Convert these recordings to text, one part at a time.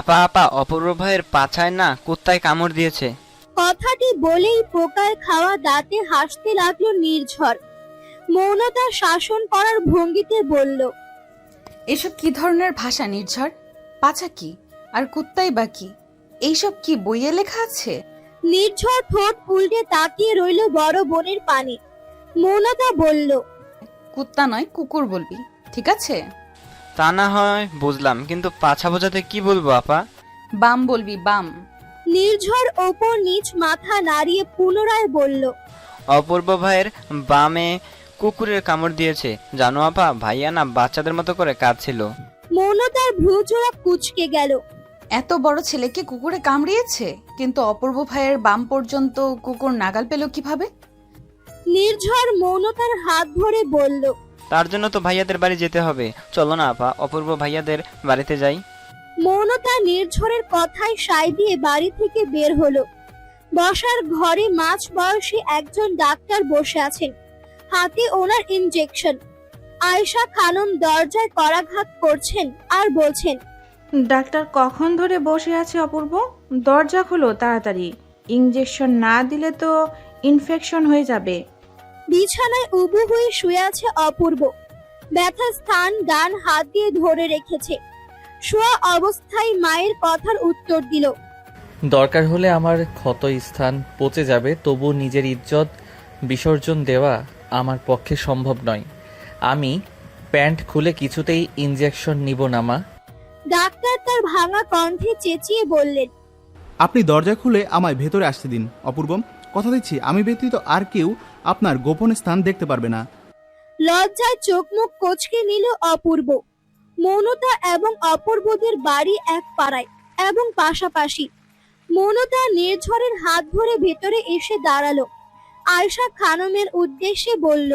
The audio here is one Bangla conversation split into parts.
আপা আপা, অপূর্ব ভাইয়ের পাছায় না কুত্তায় কামড় দিয়েছে। কথাটি বলেই পোকায় খাওয়া দাঁতে হাসতে লাগলো নির্ঝর। মৌনতা শাসন করার ভঙ্গিতে বলল, এসব কি ধরনের ভাষা নির্ঝর? পাছা কি আর কুত্তাই বা কি? এইসব কি বইয়ে লেখা আছে? নির্ঝর ঠোঁট উল্টে তাকিয়ে রইল বড় বোনের পানে। মৌনতা বলল, কুত্তা নয় কুকুর বলবি, ঠিক আছে? তা না হয় বুঝলাম, কিন্তু পাছা বোঝাতে কি বলবো আপা? বাম বলবি, বাম। নির্ঝর ওপর নিচ মাথা নাড়িয়ে পুনরায় বলল, অপূর্ব ভাইয়ের বামে কুকুরের কামড় দিয়েছে। জানো আপা, ভাইয়া না বাচ্চাদের মতো করে কাঁদছিল। মৌনতার ভ্রুজোড়া কুঁচকে গেল। এত বড় ছেলেকে কুকুরে কামড়িয়েছে, কিন্তু অপূর্ব ভাইয়ের বাম পর্যন্ত কুকুর নাগাল পেল কিভাবে? নির্ঝর মৌনতার হাত ধরে বলল, তার জন্য তো ভাইয়াদের বাড়ি যেতে হবে। চলো না আপা, অপূর্ব ভাইয়াদের বাড়িতে যাই। মৌনতা নির্ঝরের কথায় সায় দিয়ে বাড়ি থেকে বের হলো। বসার ঘরে মাঝ বয়সী একজন ডাক্তার বসে আছেন, হাতে ওনার ইনজেকশন। আয়েশা খানম দরজায় করাঘাত করছেন আর বলছেন, ডাক্তার কখন ধরে বসে আছে অপূর্ব? দরজা খোলো তাড়াতাড়ি, ইঞ্জেকশন না দিলে তো ইনফেকশন হয়ে যাবে। বিছানায় উবু হয়ে শুয়ে আছে অপূর্ব। ব্যথা স্থান ডান হাত দিয়ে ধরে রেখেছে। শোয়া অবস্থায় মায়ের কথার উত্তর দিল, দরকার হলে আমার ক্ষত স্থান পচে যাবে, তবু নিজের ইজ্জত বিসর্জন দেওয়া আমার পক্ষে সম্ভব নয়। আমি প্যান্ট খুলে কিছুতেই ইনজেকশন নিব না মা। ডাক্তার তার ভাঙা কণ্ঠে চেঁচিয়ে বললেন, আপনি দরজা খুলে আমায় ভেতরে আসতে দিন অপূর্বম। কথা দিচ্ছি, আমি ব্যতীত আর কেউ আপনার গোপন স্থান দেখতে পারবে না। লজ্জায় চোখ মুখ কোঁচকে নিল অপূর্ব। মৌনতা এবং অপূর্বদের বাড়ি এক পাড়ায় এবং পাশাপাশি। মৌনতা নির্ঝরের হাত ধরে ভেতরে এসে দাঁড়ালো। আয়েশা খানমের উদ্দেশ্যে বলল,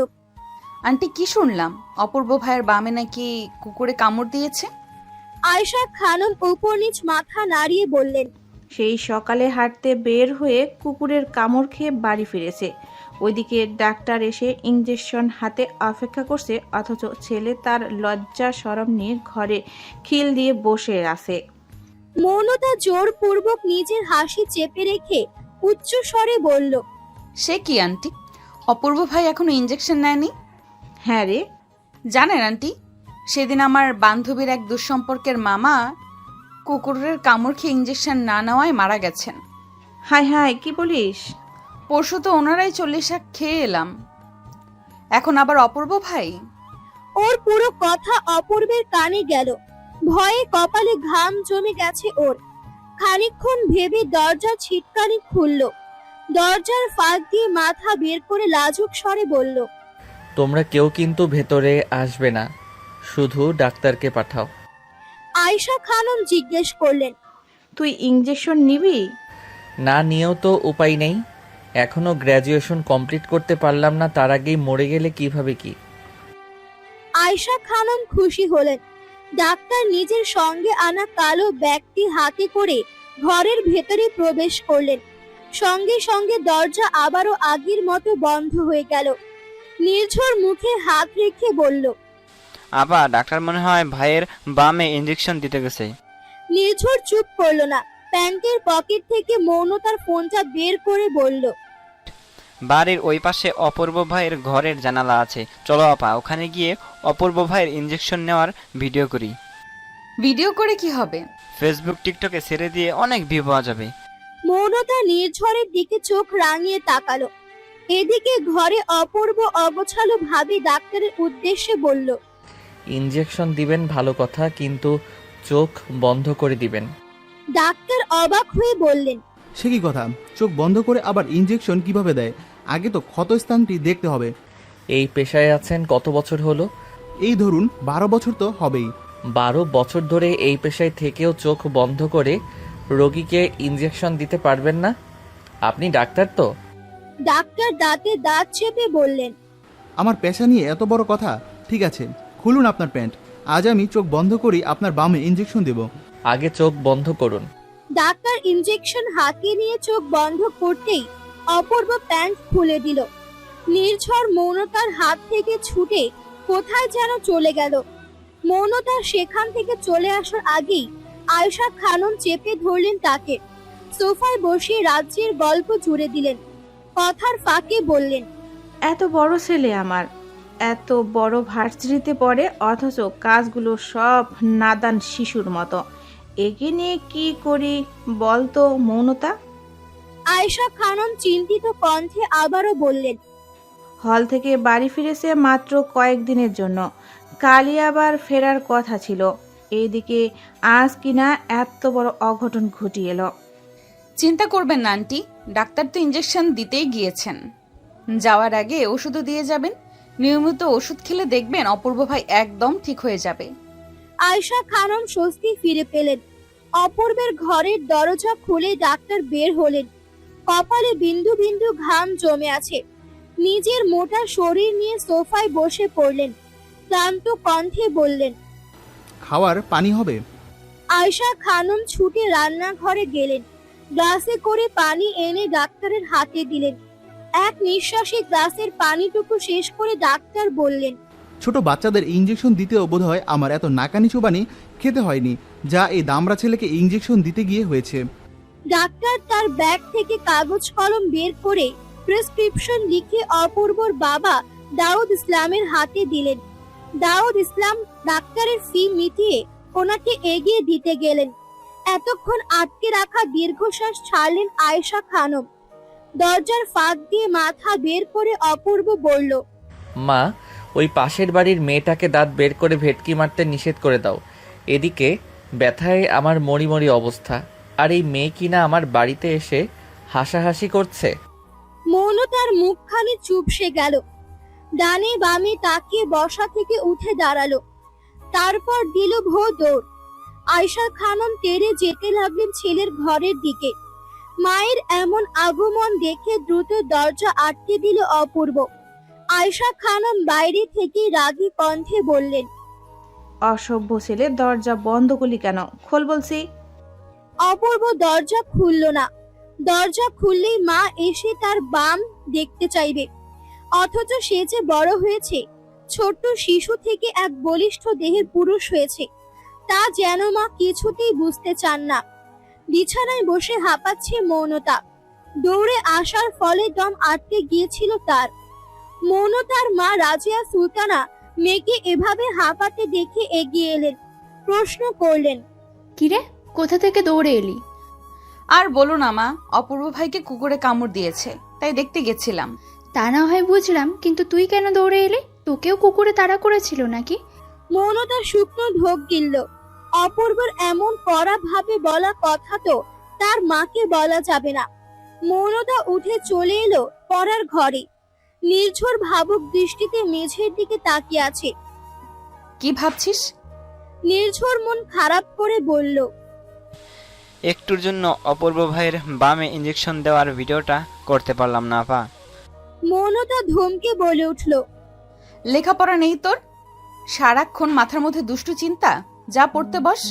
আন্টি, কি শুনলাম অপূর্ব ভাইয়ের বামে নাকি কুকুরে কামড় দিয়েছে? আয়েশা খানম উপর নিচ মাথা নাড়িয়ে বললেন, সেই সকালে হাঁটতে বের হয়ে কুকুরের কামড় খেয়ে বাড়ি ফিরেছে। ওইদিকে ডাক্তার এসে ইঞ্জেকশন হাতে অপেক্ষা করছে, অথচ ছেলে তার লজ্জা শরম নিয়ে ঘরে খিল দিয়ে বসে আছে। মৌনতা জোরপূর্বক নিজের হাসি চেপে রেখে উচ্চ স্বরে বলল, সে কি আন্টি, অপূর্ব ভাই এখনো ইঞ্জেকশন নেয়নি? হ্যাঁ রে। জানেন আন্টি, সেদিন আমার বান্ধবীর এক দুঃসম্পর্কের মামা কুকুরের কামড় খেয়ে ইঞ্জেকশন না নেওয়ায় মারা গেছেন। হাই হাই, কি বলিস? পরশু তো ওনারাই 40 শাক খেয়ে এলাম, এখন আবার অপূর্ব ভাই। ওর পুরো কথা অপূর্বের কানে গেল। ভয়ে কপালে ঘাম জমে গেছে ওর। খানিকক্ষণ ভেবে দরজা ছিটকানি খুলল। দরজার ফাঁক দিয়ে মাথা বের করে লাজুক স্বরে বলল, তোমরা কেউ কিন্তু ভেতরে আসবে না, শুধু ডাক্তারকে পাঠাও। আয়েশা খানম জিজ্ঞেস করলেন, তুই ইঞ্জেকশন নিবি? না নিয়েও তো উপায় নেই, এখনো গ্র্যাজুয়েশন কমপ্লিট করতে পারলাম না, তার আগেই মরে গেলে কিভাবে কি? আয়েশা খানম খুশি হলেন। ডাক্তার নিজের সঙ্গে আনা কালো ব্যাগটি হাতে করে ঘরের ভেতরে প্রবেশ করলেন। সঙ্গে সঙ্গে দরজা আবারও আগের মতো বন্ধ হয়ে গেল। নির্ঝর মুখে হাত রেখে বলল, আপা, ডাক্তার মনে হয় ভাইয়ের বামে ইঞ্জেকশন দিতে গেছে। নির্ঝর চুপ করলো না। প্যান্টের পকেট থেকে মৌনতার ফোনটা বের করে বলল, বাড়ির ওই পাশে অপূর্ব ভাইয়ের ঘরের জানালা আছে। চলো আপা, ওখানে গিয়ে অপূর্ব ভাইয়ের ইঞ্জেকশন নেওয়ার ভিডিও করি। ভিডিও করে কি হবে? ফেসবুক টিকটকে ছেড়ে দিয়ে অনেক ভিউ পাওয়া যাবে। মৌনতা নির্ঝরের দিকে চোখ রাঙিয়ে তাকালো। এদিকে ঘরে অপূর্ব অগোছালো ভাবে ডাক্তারের উদ্দেশ্যে বলল, ইনজেকশন দিবেন ভালো কথা, কিন্তু চোখ বন্ধ করে দিবেন। ডাক্তার অবাক হয়ে বললেন, সে কি কথা? চোখ বন্ধ করে আবার ইঞ্জেকশন কিভাবে দেয়? আগে তো ক্ষতস্থানটি দেখতে হবে। এই পেশায় আছেন কত বছর হলো? এই ধরুন 12 বছর তো হবেই। 12 বছর ধরে এই পেশায় থেকেও চোখ বন্ধ করে রোগীকে ইনজেকশন দিতে পারবেন না? আপনি ডাক্তার তো? ডাক্তার দাঁতে দাঁত চেপে বললেন, আমার পেশা নিয়ে এত বড় কথা? ঠিক আছে, খুলুন আপনার প্যান্ট। আজ আমি চোখ বন্ধ করি আপনার বামে ইঞ্জেকশন দেব। আগে চোখ বন্ধ করুন। ডাক্তার ইনজেকশন হাতে নিয়ে চোখ বন্ধ করতেই অপূর্ব প্যান্ট খুলে দিল। নির্ঝর মৌনতার হাত থেকে ছুটে কোথায় যেন চলে গেল। মৌনতা সেখান থেকে চলে আসার আগেই আয়েশা খানম চেপে ধরলেন তাকে। সোফায় বসিয়ে রাজ্যের গল্প জুড়ে দিলেন। কথার ফাঁকে বললেন, এত বড় ছেলে আমার, এত বড় ভার্সিটিতে পড়ে, অথচ কাজগুলো সব নাদান শিশুর মতো। একে নিয়ে কি করি বলতো মৌনতা? আয়েশা খানম চিন্তিত কণ্ঠে আবারও বললেন, হল থেকে বাড়ি ফিরেছে মাত্র কয়েকদিনের জন্য, কালই আবার ফেরার কথা ছিল। এইদিকে আজ কিনা এত বড় অঘটন ঘটিয়ে এলো। চিন্তা করবেন না আন্টি, ডাক্তার তো ইঞ্জেকশন দিতেই গিয়েছেন। যাওয়ার আগে ওষুধও দিয়ে যাবেন। নিয়মিত ওষুধ খেলে দেখবেন অপূর্ব ভাই একদম ঠিক হয়ে যাবে। আয়েশা খানম স্বস্তি ফিরে পেলেন। অপূর্বের ঘরের দরজা খুলে ডাক্তার বের হলেন। কপালে বিন্দু বিন্দু ঘাম জমে আছে। নিজের মোটা শরীর নিয়ে সোফায় বসে পড়লেন। ক্লান্ত কণ্ঠে বললেন, খাওয়ার পানি হবে? আয়েশা খানম ছুটে রান্নাঘরে গেলেন। গ্লাসে করে পানি এনে ডাক্তারের হাতে দিলেন। এক নিঃশ্বাসে গ্লাসের পানিটুকু শেষ করে ডাক্তার বললেন, ছোট বাচ্চাদের ইঞ্জেকশন দিতেও বোধহয় আমার এত নাকানি চোবানি খেতে হয়নি, যা এই দামড়া ছেলেকে ইঞ্জেকশন দিতে গিয়ে হয়েছে। ডাক্তার তার ব্যাগ থেকে কাগজ কলম বের করে প্রেসক্রিপশন লিখে অপূর্বর বাবা দাউদ ইসলামের হাতে দিলেন। দাউদ ইসলাম ডাক্তারের ফি মিটিয়ে ওনাকে এগিয়ে দিতে গেলেন। এতক্ষণ আটকে রাখা দীর্ঘশ্বাস ছাড়লেন আয়েশা খানম। দরজার ফাঁক দিয়ে মাথা বের করে অপূর্ব বলল, মা, ওই পাশের বাড়ির মেয়েটাকে দাঁত বের করে ভেটকি মারতে নিষেধ করে দাও। এদিকে ব্যথায় আমার মরি মরি অবস্থা, আর এই মেয়ে কিনা আমার বাড়িতে এসে হাসাহাসি করছে। মৌনতার মুখখানি চুপসে গেল। ডানে বামে তাকিয়ে বসা থেকে উঠে দাঁড়ালো। তারপর দিল ভো দৌড়। আয়েশা খানম তেড়ে যেতে লাগলেন ছেলের ঘরের দিকে। মায়ের এমন আগমন দেখে দ্রুত দরজা আটকে দিল অপূর্ব। আয়েশা খানম বাইরে থেকে রাগী কণ্ঠে বললেন, অসভ্য ছেলে, দরজা বন্ধ করলি কেন? খোল বলছি। অপূর্ব দরজা খুলল না। দরজা খুললেই মা এসে তার বাম দেখতে চাইবে, অথচ সে যে বড় হয়েছে, ছোট্ট শিশু থেকে এক বলিষ্ঠ দেহের পুরুষ হয়েছে, তা যেন মা কিছুতেই বুঝতে চান না। বিছানায় বসে হাঁপাচ্ছে মৌনতা। দৌড়ে আসার ফলে দম আটকে গিয়েছিল তার। মৌনতার মা রাজিয়া সুলতানা মেয়েকে এভাবে হাঁপাতে দেখে এগিয়ে এলেন। প্রশ্ন করলেন, কিরে, কোথা থেকে দৌড়ে এলি? আর বলো না মা, অপূর্ব ভাইকে কুকুরে কামড় দিয়েছে, তাই দেখতে গেছিলাম। তা না হয় বুঝলাম, কিন্তু তুই কেন দৌড়ে এলি? তোকেও কুকুরে তাড়া করেছিল নাকি? মৌনতা শুকনো ঢোক গিলল। অপূর্বর এমন কড়া ভাবে বলা কথা তো তার মাকে বলা যাবে না। মৌনতা উঠে চলে এলো পড়ার ঘরে। নির্ঝর ভাবুক দৃষ্টিতে মেঝের দিকে তাকিয়ে আছে। কি ভাবছিস? নির্ঝর মন খারাপ করে বলল, একটুর জন্য অপূর্ব ভাইয়ের বামে ইঞ্জেকশন দেওয়ার ভিডিওটা করতে পারলাম না আপা। মৌনতা ধমকে বলে উঠল, লেখাপড়া নেই তোর? সারাক্ষণ মাথার মধ্যে দুষ্টু চিন্তা। যা পড়তে বস।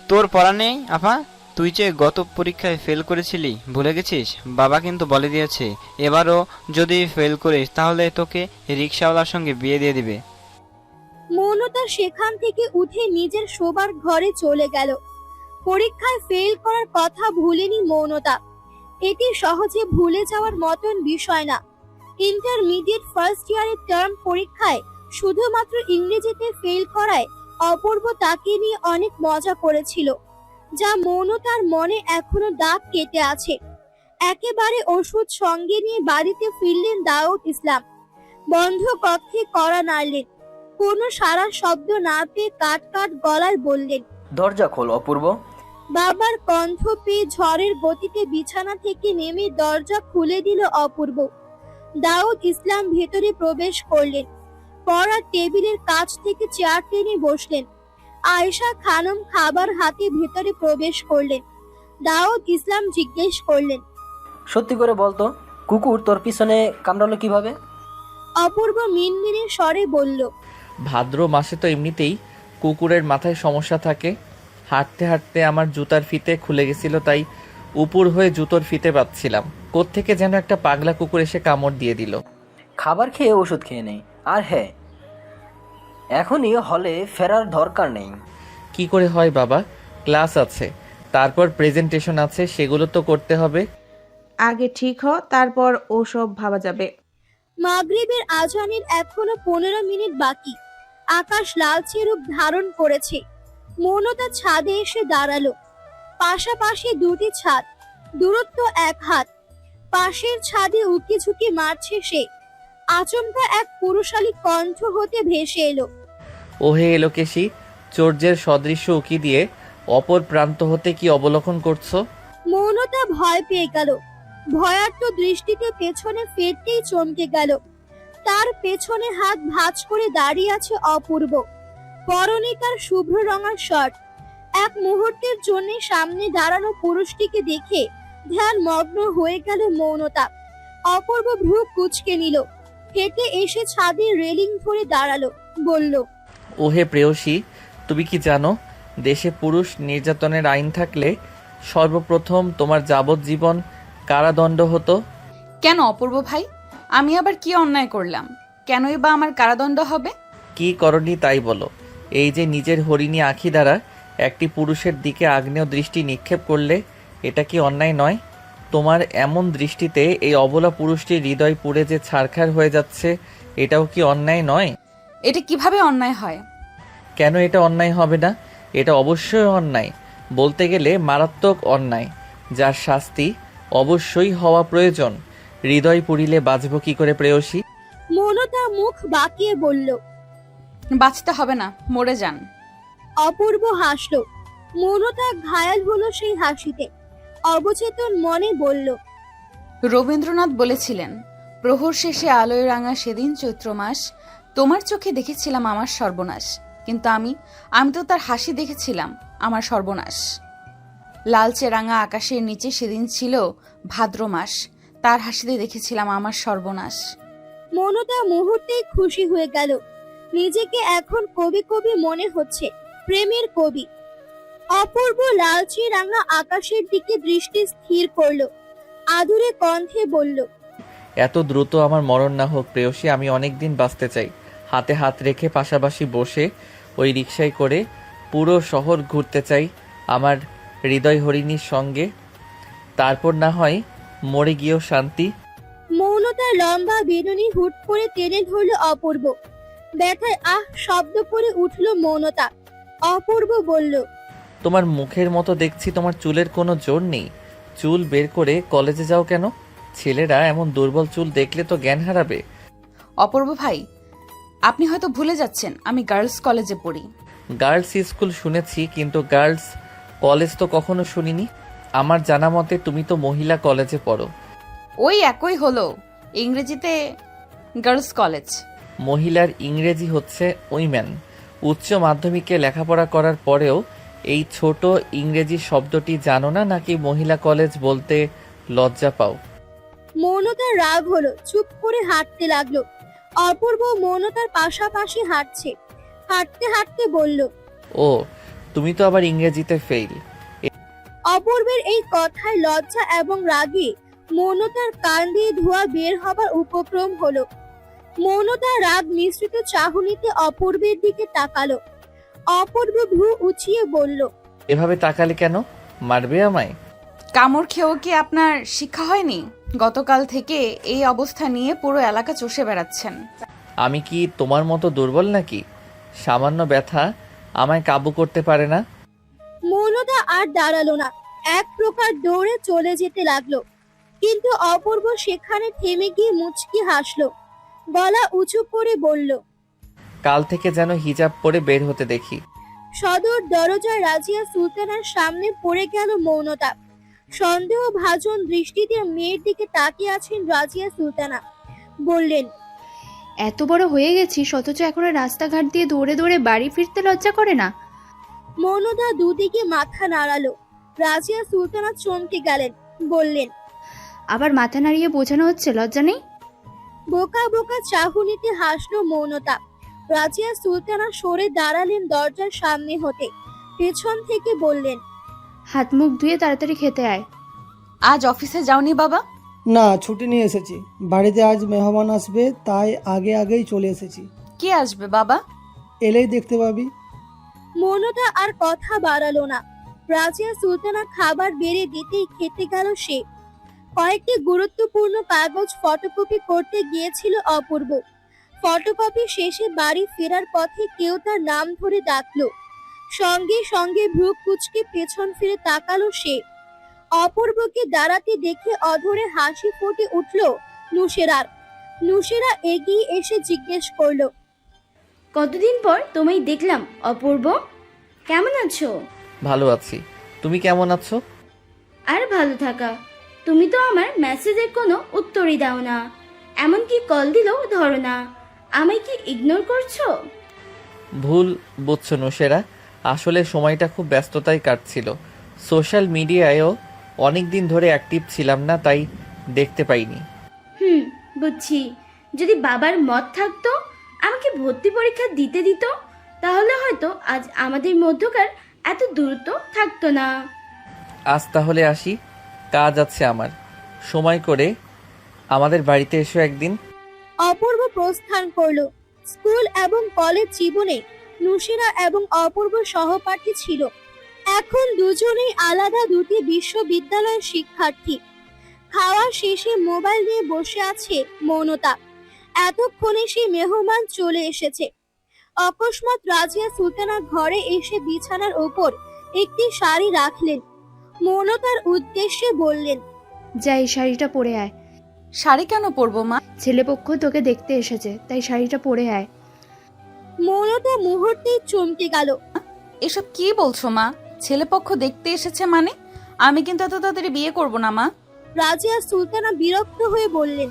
তোর পড়া নেই আপা? তুই যে গত পরীক্ষায় ফেল করেছিলি, ভুলে গেছিস? বাবা কিন্তু বলে দিয়েছে এবারও যদি ফেল করিস তাহলে তোকে রিক্সাওয়ালার সঙ্গে বিয়ে দিয়ে দিবে। মৌনতা সেখান থেকে উঠে নিজের শোবার ঘরে চলে গেল। পরীক্ষায় ফেল করার কথা ভুলেনি মৌনতা। এটি সহজে ভুলে যাওয়ার মতন বিষয় না। ইন্টারমিডিয়েট ফার্স্ট ইয়ারের টার্ম পরীক্ষায় শুধুমাত্র ইংরেজিতে ফেল করায় অপূর্ব তাকে নিয়ে অনেক মজা করেছিল, যা মৌনতার মনে এখনো দাগ কেটে আছে। একেবারে ওষুধ সঙ্গে নিয়ে বাড়িতে ফিরলেন দাউদ ইসলাম। বন্ধ কক্ষে কড়া নাড়লেন। কোনো সারা শব্দ না পেয়ে কাট কাট গলায় বললেন, দরজা খোল অপূর্ব। বাবার কণ্ঠ পেয়ে ঝড়ের গতিতে বিছানা থেকে নেমে দরজা খুলে দিল অপূর্ব। দাউদ ইসলাম ভেতরে প্রবেশ করলেন। পড়ার টেবিলের কাছ থেকে চেয়ার টেনে বসলেন। আয়েশা খানম খাবার হাতে ভেতরে প্রবেশ করলেন। দাউদ ইসলাম জিজ্ঞেস করলেন, সত্যি করে বলতো, কুকুর তোর পিছনে কামড়ালো কিভাবে? অপূর্ব মিনমিনে স্বরে বলল, ভাদ্র মাসে তো এমনিতেই কুকুরের মাথায় সমস্যা থাকে। হাঁটতে হাঁটতে আমার জুতার ফিতে খুলে গেছিল, তাই উপর হয়ে জুতোর ফিতে পাচ্ছিলাম। কোত্থেকে যেন একটা পাগলা কুকুর এসে কামড় দিয়ে দিল। খাবার খেয়ে ওষুধ খেয়ে নেই। আর হ্যাঁ, এখনই হলে ফেরার দরকার নেই। কি করে হয় বাবা? ক্লাস আছে, তারপর প্রেজেন্টেশন আছে, সেগুলো তো করতে হবে। আগে ঠিক হ, তারপর ওসব ভাবা যাবে। মাগরিবের আজানের এখনো 15 মিনিট বাকি। আকাশ লালচে রূপ ধারণ করেছে। মৌনতা ছাদে এসে দাঁড়ালো। পাশাপাশি দুটি ছাদ, দূরত্ব 1 হাত। পাশের ছাদে উকি ঝুঁকি মারছে সে। আচমকা এক পুরুষালী কণ্ঠ হতে ভেসে এলো। ওহে এলোকেশী, চর্যের সদৃশ্য উকি দিয়ে অপর প্রান্ত হতে কি অবলোকন করছো? মৌনতা ভয় পেয়ে গেল। ভয়ার্ত দৃষ্টিতে পেছনে ফিরতেই চমকে গেল। তার পেছনে হাত ভাঁজ করে দাঁড়িয়ে আছে অপূর্ব। পরনে তার শুভ্র রঙার শার্ট। এক মুহূর্তের জন্য সামনে দাঁড়ানো পুরুষটিকে দেখে ধ্যান মগ্ন হয়ে গেল মৌনতা। অপূর্ব ভ্রু কুঁচকে নিল। হেঁটে এসে ছাদের রেলিং ধরে দাঁড়ালো, বলল, ওহে প্রেয়সী, তুমি কি জানো দেশে পুরুষ নির্যাতনের আইন থাকলে সর্বপ্রথম তোমার যাবজ্জীবন কারাদণ্ড হতো? কেন অপূর্ব ভাই, আমি আবার কি অন্যায় করলাম? কেনই বা আমার কারাদণ্ড হবে? কি করনি তাই বলো। এই যে নিজের হরিণী আঁখি দ্বারা একটি পুরুষের দিকে আগ্নেয় দৃষ্টি নিক্ষেপ করলে, এটা কি অন্যায় নয়? তোমার এমন দৃষ্টিতে এই অবলা পুরুষটির হৃদয় পুড়ে যে ছারখার হয়ে যাচ্ছে, এটাও কি অন্যায় নয়? এটা কিভাবে অন্যায় হয়? কেন এটা অন্যায় হবে না? এটা অবশ্যই অন্যায়, বলতে গেলে মারাত্মক অন্যায়, যার শাস্তি অবশ্যই হওয়া প্রয়োজন। হৃদয় পুড়িলে বাঁচব কি করে প্রেয়সী? মৌনতা মুখ বাঁকিয়ে বলল। বাঁচতে হবে না, মরে যান। অপূর্ব হাসলো। মৌনতা ঘায়াল হলো সেই হাসিতে। অবচেতন মনে বলল, রবীন্দ্রনাথ বলেছিলেন, প্রহর শেষে আলোয় রাঙা সেদিন চৈত্র মাস, তোমার চোখে দেখেছিলাম আমার সর্বনাশ। কিন্তু আমি তো তার হাসি দেখেছিলাম আমার সর্বনাশ। লালচে রাঙা আকাশের নিচে সেদিন ছিল ভাদ্র মাস, তার হাসিতে দেখেছিলাম আমার সর্বনাশ। মৌনতা মুহূর্তেই খুশি হয়ে গেল। নিজেকে এখন কবি কবি মনে হচ্ছে, প্রেমের কবি। অপূর্ব লালচে রাঙা আকাশের দিকে দৃষ্টি স্থির করলো। আদুরে কণ্ঠে বলল, এত দ্রুত আমার মরণ না হোক প্রেয়সী, আমি অনেক দিন বাঁচতে চাই। হাতে হাত রেখে পাশাপাশি বসে ওই রিকশায় করে পুরো শহর ঘুরতে চাই আমার হৃদয় হরিণীর সঙ্গে। তারপর না হয় মরে গিয়েও শান্তি। মৌনতার লম্বা বেনুনি হুট করে টেনে ধরল অপূর্ব। ব্যথায় আহ শব্দ করে উঠল মৌনতা। অপূর্ব বলল, তোমার মুখের মতো দেখছি তোমার চুলের কোনো জোর নেই। চুল বের করে কলেজে যাও কেন? ছেলেরা এমন দুর্বল চুল দেখলে তো জ্ঞান হারাবে। অপূর্ব ভাই, আপনি হয়তো ভুলে যাচ্ছেন আমি গার্লস কলেজে পড়ি। গার্লস স্কুল শুনেছি, কিন্তু গার্লস কলেজ তো কখনো শুনিনি। আমার জানা মতে তুমি তো মহিলা কলেজে পড়ো। ওই একই হলো, ইংরেজিতে গার্লস কলেজ। মহিলার ইংরেজি হচ্ছে উইমেন। উচ্চ মাধ্যমিকে লেখাপড়া করার পরেও এই ছোট ইংরেজি শব্দটি জানো না, নাকি মহিলা কলেজ বলতে লজ্জা পাও? মৌনতার রাগ হলো, চুপ করে হাঁটতে লাগলো। অপূর্ব মৌনতার পাশাপাশি হাঁটছে। হাঁটতে হাঁটতে বলল, ও, তুমি তো আবার ইংরেজিতে ফেল। অপূর্বের এই কথায় লজ্জা এবং রাগে মৌনতার কান দিয়ে ধোঁয়া বের হবার উপক্রম হলো। মৌনতার রাগ মিশ্রিত চাহনিতে অপূর্বের দিকে তাকালো। অপূর্ব ভ্রু উঁচিয়ে বলল, এভাবে তাকালে কেন? মারবে আমায়? কামড় খেয়েও কি আপনার শিক্ষা হয়নি? গতকাল থেকে এই অবস্থা নিয়ে পুরো এলাকা চষে বেড়াচ্ছেন। আমি কি তোমার মতো দুর্বল নাকি? সামান্য ব্যথা আমায় কাবু করতে পারে না? মৌনতা আর দাঁড়ালো না, এক প্রকার দৌড়ে চলে যেতে লাগলো। কিন্তু অপূর্ব সেখানে থেমে গিয়ে মুচকি হাসলো। গলা উঁচু করে বলল, কাল থেকে যেন হিজাব পরে বের হতে দেখি। সদর দরজায় রাজিয়া সুলতানার সামনে পড়ে গেল মৌনতা। সন্দেহ ভাজন দৃষ্টিতে মেয়ের দিকে তাকিয়ে আছেন রাজিয়া সুলতানা। বললেন, এত বড় হয়ে গেছিস অথচ এখনো রাস্তাঘাট দিয়ে দৌড়ে দৌড়ে বাড়ি ফিরতে লজ্জা করে না? মৌনতা দুদিকে মাথা নাড়ালো। রাজিয়া সুলতানা চমকে গেলেন, বললেন, আবার মাথা নাড়িয়ে বোঝানো হচ্ছে লজ্জা নেই? বোকা বোকা চাহনিতে হাসলো মৌনতা। রাজিয়া সুলতানা সরে দাঁড়ালেন দরজার সামনে হতে। পেছন থেকে বললেন, হাত মুখ ধুয়ে তাড়াতাড়ি খেতে আয়। আজ অফিসে যাওনি বাবা? না, ছুটি নিয়ে এসেছি। বাড়িতে আজ মেহমান আসবে, তাই আগেই চলে এসেছি। কে আসবে বাবা? এলেই দেখতে পাবি। মৌনতা আর কথা বাড়ালো না। রাজিয়া সুলতানা খাবার বেড়ে দিতেই খেতে গেল সে। কয়েকটি গুরুত্বপূর্ণ কাগজ ফটোকপি করতে গিয়েছিল অপূর্ব। ফটোকপি শেষে বাড়ি ফেরার পথে কেউ তার নাম ধরে ডাকলো। সঙ্গে সঙ্গে ভ্রু কুঁচকে পেছন ফিরে তাকালো সে। অপূর্বকে দাঁড়াতে দেখে অধরে হাসি ফুটে উঠল নুসেরার। নুসেরা এগিয়ে এসে জিজ্ঞেস করলো, কতদিন পর তোমায় দেখলাম অপূর্ব, কেমন আছো? ভালো আছি, তুমি কেমন আছো? আর ভালো থাকা, তুমি তো আমার মেসেজের কোনো উত্তরই দাও না, এমনকি কল দিলেও ধরো না। আমায় কি ইগনোর করছো? ভুল বুঝছো নুসেরা, আসলে সময়টা খুব ব্যস্ততায় কাটছিল। সোশ্যাল মিডিয়ায়ও অনেক দিন ধরে অ্যাক্টিভ ছিলাম না, তাই দেখতে পাইনি। বুঝছি। যদি বাবার মত থাকতো, আমাকে ভর্তি পরীক্ষা দিতে দিত, তাহলে হয়তো আজ আমাদের মধ্যকার এত দূরত্ব থাকতো না। আজ তাহলে আসি, কাজ আছে আমার। সময় করে আমাদের বাড়িতে এসো একদিন। অপূর্ব প্রস্থান করলো। স্কুল এবং কলেজ জীবনে নুসেরা এবং অপূর্ব সহপাঠী ছিল। এখন দুজনেই আলাদা দুটি বিশ্ববিদ্যালয়ের শিক্ষার্থী। খাওয়া শেষে মোবাইল নিয়ে বসে আছে মৌনতা। এতক্ষণে সেই মেহমান চলে এসেছে। অকস্মাৎ রাজিয়া সুলতানা ঘরে এসে বিছানার ওপর একটি শাড়ি রাখলেন। মৌনতার উদ্দেশ্যে বললেন, যা এই শাড়িটা পরে আয়। শাড়ি কেন পরবো মা? ছেলেপক্ষ তোকে দেখতে এসেছে, তাই শাড়িটা পরে আয়। মৌনতা মুহূর্তেই চমকে গেল। এসব কি বলছো মা? ছেলেপক্ষ দেখতে এসেছে মানে? আমি কিন্তু এত তাড়াতাড়ি বিয়ে করব না মা। রাজিয়া সুলতানা বিরক্ত হয়ে বললেন,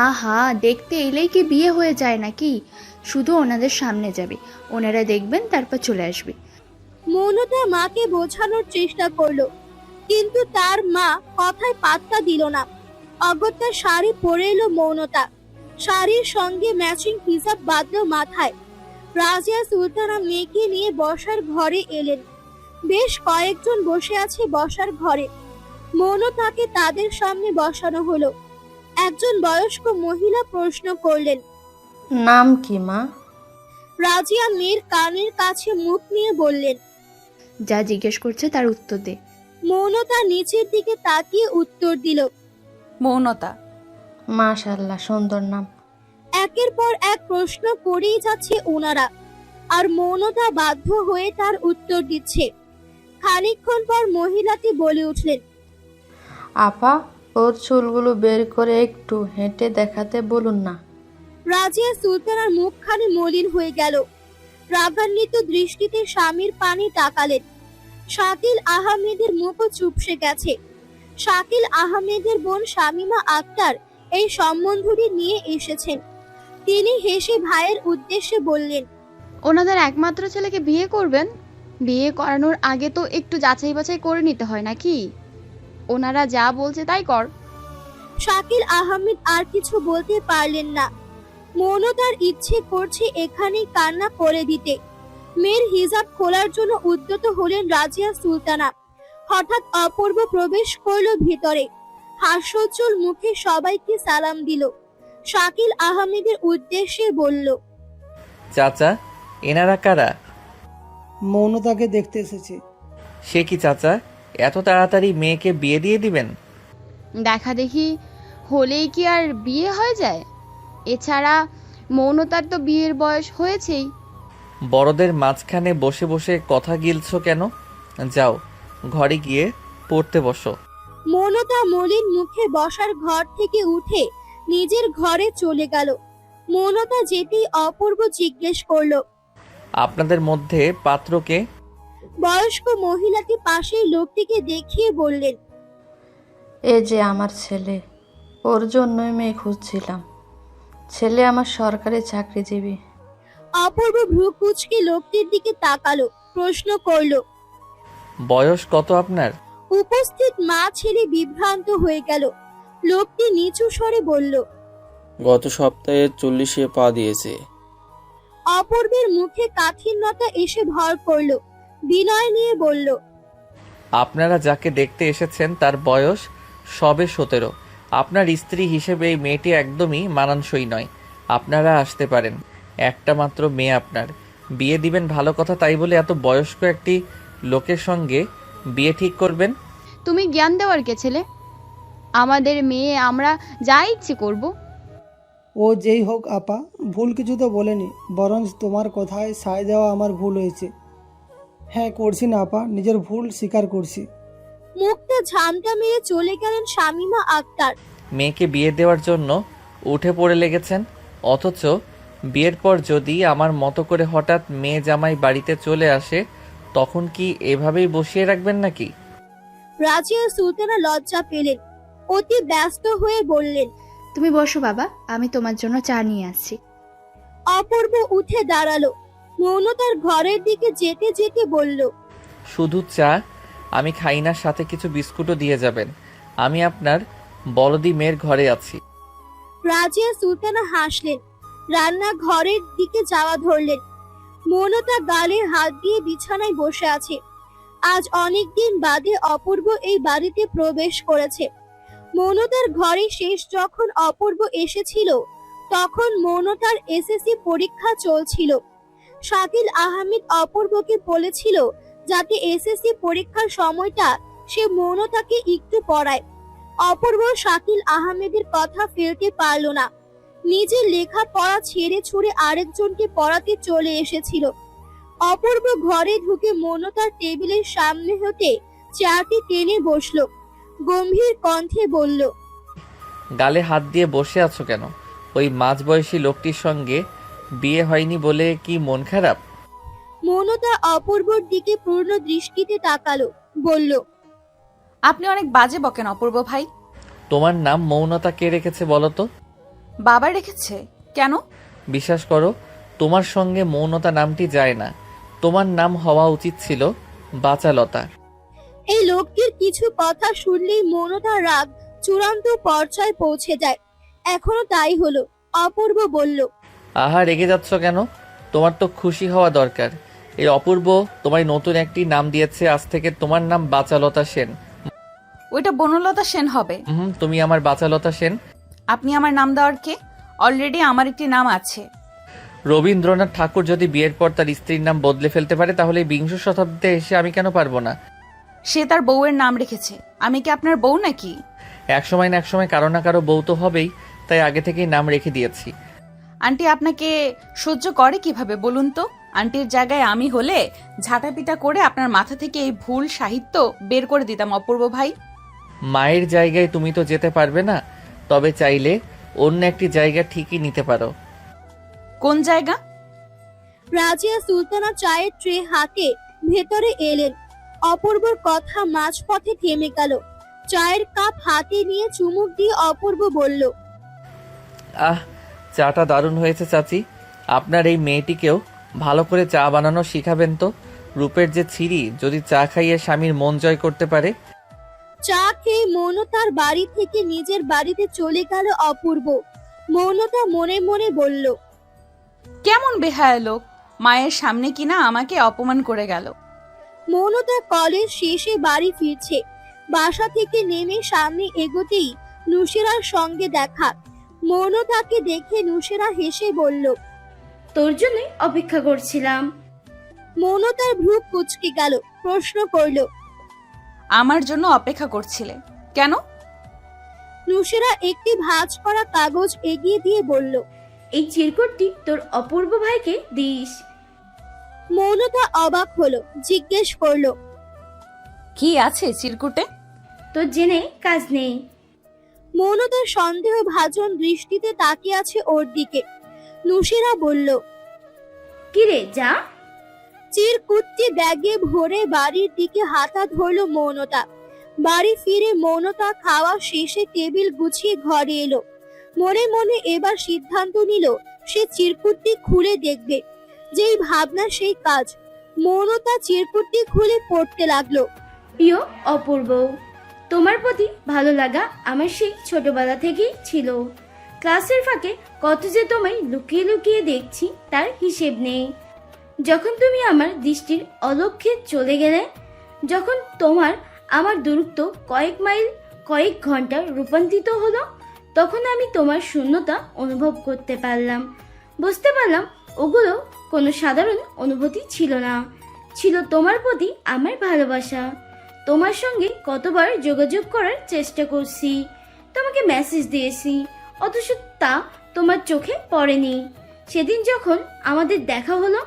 আহা, দেখতে এলেই কি বিয়ে হয়ে যায় নাকি? শুধু ওনাদের সামনে যাবে, ওনারা দেখবেন, তারপর চলে আসবে। মৌনতা মাকে বোঝানোর চেষ্টা করলো, কিন্তু তার মা কথায় পাত্তা দিল না। অগত্যা শাড়ি পরে এলো মৌনতা। শাড়ির সঙ্গে ম্যাচিং হিজাব বাঁধলো মাথায়। রাজিয়া সুলতানা মেয়েকে নিয়ে বসার ঘরে এলেন। বেশ কয়েকজন বসে আছে বসার ঘরে। মৌনতাকে তাদের সামনে বসানো হলো। একজন বয়স্ক মহিলা প্রশ্ন করলেন, নাম কি মা? রাজিয়া মেয়ের কানের কাছে মুখ নিয়ে বললেন, যা জিজ্ঞেস করছে তার উত্তর দে। মৌনতা নিচের দিকে তাকিয়ে উত্তর দিল, মৌনতা। মাশাআল্লাহ, সুন্দর নাম। একের পর এক প্রশ্ন করেই যাচ্ছে ওনারা, আর মৌনতা বাধ্য হয়ে তার উত্তর দিচ্ছে। খানিকক্ষণ পর মহিলাটি বলে উঠলেন, আপা, ওর চুলগুলো বের করে একটু হেঁটে দেখাতে বলুন না। রাজিয়া সুলতানার মুখখানি মলিন হয়ে গেল। রাগান্বিত দৃষ্টিতে স্বামীর পানি তাকালেন। শাকিল আহমেদের মুখও চুপসে গেছে। শাকিল আহমেদের বোন শামিমা আক্তার এই সম্বন্ধটি নিয়ে এসেছেন। তিনি হেসে ভাইয়ের উদ্দেশ্যে বললেন, ওনাদের একমাত্র ছেলেকে বিয়ে করবেন? বিয়ে করানোর আগে তো একটু যাচাই বাছাই করে নিতে হয় নাকি? ওনারা যা বলছে তাই কর। শাকিল আহমেদ আর কিছু বলতে পারলেন না। মৌনতার ইচ্ছে করছে এখানেই কান্না করে দিতে। মেয়ের হিজাব খোলার জন্য উদ্যত হলেন রাজিয়া সুলতানা। হঠাৎ অপূর্ব প্রবেশ করলো ভিতরে। হাস্যোজ্জ্বল মুখে সবাইকে সালাম দিল। শাকিল আহমেদের উদ্দেশ্যে বলল, চাচা, এনারা কারা? মৌনতাকে দেখতে এসেছে। সে কি চাচা, এত তাড়াতাড়ি মেয়েকে বিয়ে দিয়ে দিবেন? দেখা দেখি হলেই কি আর বিয়ে হয়ে যায়? এছাড়া মৌনতার তো বিয়ের বয়স হয়েছেই। বড়দের মাঝখানে বসে বসে কথা গিলছো কেন? যাও, ঘরে গিয়ে পড়তে বসো। মৌনতা মলিন মুখে বসার ঘর থেকে উঠে নিজের ঘরে চলে গেল। মৌনতা যেতেই অপূর্ব জিজ্ঞেস করলো, আপনাদের মধ্যে পাত্রকে? বয়স্ক মহিলাটি পাশের লোকটিকে দেখিয়ে বললেন, এ যে আমার ছেলে, ওর জন্যই মেয়ে খুঁজছিলাম। ছেলে আমার সরকারি চাকরিজীবী। অপূর্ব ভ্রু কুঁচকে লোকটির দিকে তাকালো, প্রশ্ন করলো। বয়স কত আপনার? উপস্থিত মা ছেলে বিভ্রান্ত হয়ে গেল। লোকটি নিচু স্বরে বলল, গত সপ্তাহে 40-এ পা দিয়েছে। অপূর্বের মুখে কাঠিন্যতা এসে ভর করলো। বিনয় নিয়ে বলল, আপনারা যাকে দেখতে এসেছেন তার বয়স সবে 17। আপনার স্ত্রী হিসেবে এই মেয়েটি একদমই মানানসই নয়। আপনারা আসতে পারেন। একটা মাত্র মেয়ে আপনার, বিয়ে দিবেন ভালো কথা, তাই বলে এত বয়স্ক একটি লোকের সঙ্গে বিয়ে ঠিক করবেন? তুমি জ্ঞান দেওয়ার কে ছেলে? আমাদের মেয়ে আমরা যা ইচ্ছে করব। ও যেই হোক আপা, ভুল কিছু তো বলেনি, বরং তোমার কথায় সায় দেওয়া আমার ভুল হয়েছে। হ্যাঁ করছি না আপা, নিজের ভুল স্বীকার করছি। মুখটা ঝামটা মেরে চলে গেলেন শামীমা আক্তার। মেয়েকে বিয়ে দেওয়ার জন্য উঠে পড়ে লেগেছেন, অথচ বিয়ের পর যদি আমার মতো করে হঠাৎ মেয়ে জামাই বাড়িতে চলে আসে তখন কি এভাবেই বসিয়ে রাখবেন নাকি? রাজিয়া সুলতানা লজ্জা পেলেন, অতি ব্যস্ত হয়ে বললেন, তুমি বসো বাবা, আমি তোমার জন্য চা নিয়ে আসছি। অপূর্ব উঠে দাঁড়ালো। মৌনতার ঘরের দিকে যেতে যেতে বলল, শুধু চা? আমি খাই না, সাথে কিছু বিস্কুটও দিয়ে যাবেন। আমি আপনার বলদি মেয়ের ঘরে আছি। রাজিয়া সুলতানা হাসলেন, রান্নাঘরের দিকে যাওয়া ধরলেন। মৌনতা গালে হাত দিয়ে বিছানায় বসে আছে। আজ অনেকদিন বাদে অপূর্ব এই বাড়িতে প্রবেশ করেছে। মৌনতার ঘরে শেষ যখন অপূর্ব এসেছিল তখন মৌনতার এসএসসি পরীক্ষা চলছিল। শাকিল আহমেদ অপূর্বকে বলেছিল যাতে এসএসসি পরীক্ষার সময়টা সে মৌনতাকে একটু পড়ায়। অপূর্ব শাকিল আহমেদের কথা ফেলতে পারল না। নিজের লেখাপড়া ছেড়ে ছুড়ে আরেকজনকে পড়াতে চলে এসেছিল। অপূর্ব ঘরে ঢুকে মৌনতার টেবিলের সামনে হতে চেয়ারটি টেনে বসলো। গম্ভীর কণ্ঠে বলল, গালে হাত দিয়ে বসে আছো কেন? ওই মাঝবয়সী লোকটির সঙ্গে বিয়ে হয়নি বলে কি মন খারাপ? মৌনতা অপূর্বর দিকে পূর্ণ দৃষ্টিতে তাকালো, বলল, আপনি অনেক বাজে বকেন অপূর্ব ভাই। তোমার নাম মৌনতা কে রেখেছে বলো তো? বাবা রেখেছে। কেন? বিশ্বাস করো, তোমার সঙ্গে মৌনতা নামটি যায় না। তোমার নাম হওয়া উচিত ছিল বাচালতা। এই লোকটির কিছু কথা শুনলেই মৌনতার রাগ চূড়ান্ত পর্যায়ে পৌঁছে যায়। এখনো তাই হলো। অপূর্ব বলল, আহা, রেগে যাচ্ছ কেন? তোমার তো খুশি হওয়া দরকার। এই অপূর্ব তোমায় নতুন একটি নাম দিয়েছে, আজ থেকে তোমার নাম বাচালতা সেন। ওইটা বনলতা সেন হবে। তুমি আমার বাচালতা সেন। আপনি আমার নাম দেওয়ার কে? অলরেডি আমার একটি নাম আছে। রবীন্দ্রনাথ ঠাকুর যদি বিয়ের পর তার স্ত্রীর নাম বদলে ফেলতে পারে তাহলে এই বিংশ শতাব্দীতে এসে আমি কেন পারবো না? সে তার বউয়ের নাম রেখেছে, আমি কি আপনার বউ নাকি? একসময় না একসময় কারো না কারো বউ তো হবেই, তাই আগে থেকেই নাম রেখে দিয়েছি। আন্টি আপনাকে সহ্য করে কিভাবে বলুন তো? আন্টির জায়গায় আমি হলে ঝাঁটাপিটা করে আপনার মাথা থেকে এই ভুল সাহিত্য বের করে দিতাম অপূর্ব ভাই। মায়ের জায়গায় তুমি তো যেতে পারবে না, তবে চাইলে অন্য একটি জায়গা ঠিকই নিতে পারো। কোন জায়গা? রাজিয়া সুলতানা চায়ের ট্রে হাতে ভেতরে এলেন। অপূর্বর কথা মাঝপথে থেমে গেল। চায়ের কাপ হাতে নিয়ে চুমুক দিয়ে অপূর্ব বলল, আহ, চাটা দারুণ হয়েছে চাচি। আপনার এই মেয়েটিকেও ভালো করে চা বানানো শিখাবেন তো। রূপের যে ছিরি, যদি চা খাইয়ে স্বামীর মন জয় করতে পারে। চা খেয়ে মৌনতার বাড়ি থেকে নিজের বাড়িতে চলে গেল অপূর্ব। মৌনতা মনে মনে বলল, কেমন বেহায়া লোক, মায়ের সামনে কিনা আমাকে অপমান করে গেল। মৌনতা কলেজ শেষে বাড়ি ফিরছে। বাসা থেকে নেমে সামনে এগোতেই নুসেরার সঙ্গে দেখা। মৌনতাকে দেখে নুসেরা হেসে বলল, তোর জন্যই অপেক্ষা করছিলাম। মৌনতার ভ্রু কুঁচকে গেল, প্রশ্ন করল, আমার জন্য অপেক্ষা করছিলে কেন? নুসেরা একটি ভাঁজ করা কাগজ এগিয়ে দিয়ে বলল, এই চিরকুটটি তোর অপূর্ব ভাইকে দিস। মৌনতা অবাক হলো, জিজ্ঞেস করলো, কি আছে চিরকুটে? তোর জেনে কাজ নেই। মৌনতার সন্দেহ ভাজন দৃষ্টিতে তাকিয়ে আছে ওর দিকে। নুসেরা বলল, কিরে যা। চিরকুটটি ব্যাগে ভরে বাড়ির দিকে হাঁটা ধরল মৌনতা। বাড়ি ফিরে মৌনতা খাওয়া শেষে টেবিল গুছিয়ে ঘরে এলো। মনে মনে এবার সিদ্ধান্ত নিল সে চিরকুটটি খুলে দেখবে। যেই ভাবনা সেই কাজ। মৌনতা চিরকুটটি খুলে পড়তে লাগলো। প্রিয় অপূর্ব, তোমার প্রতি ভালো লাগা আমার সেই ছোটবেলা থেকেই ছিল। ক্লাসের ফাঁকে কত যে তোমায় লুকিয়ে লুকিয়ে দেখছি তার হিসেব নেই। যখন তুমি আমার দৃষ্টির অলক্ষ্যে চলে গেলে, যখন তোমার আমার দূরত্ব কয়েক মাইল কয়েক ঘন্টা রূপান্তরিত হলো, তখন আমি তোমার শূন্যতা অনুভব করতে পারলাম। বুঝতে পারলাম ওগুলো কোনো সাধারণ অনুভূতি ছিল না, ছিল তোমার প্রতি আমার ভালোবাসা। তোমার সঙ্গে কতবার যোগাযোগ করার চেষ্টা করছি, তোমাকে মেসেজ দিয়েছি, অথচ তা তোমার চোখে পড়েনি। সেদিন যখন আমাদের দেখা হলো,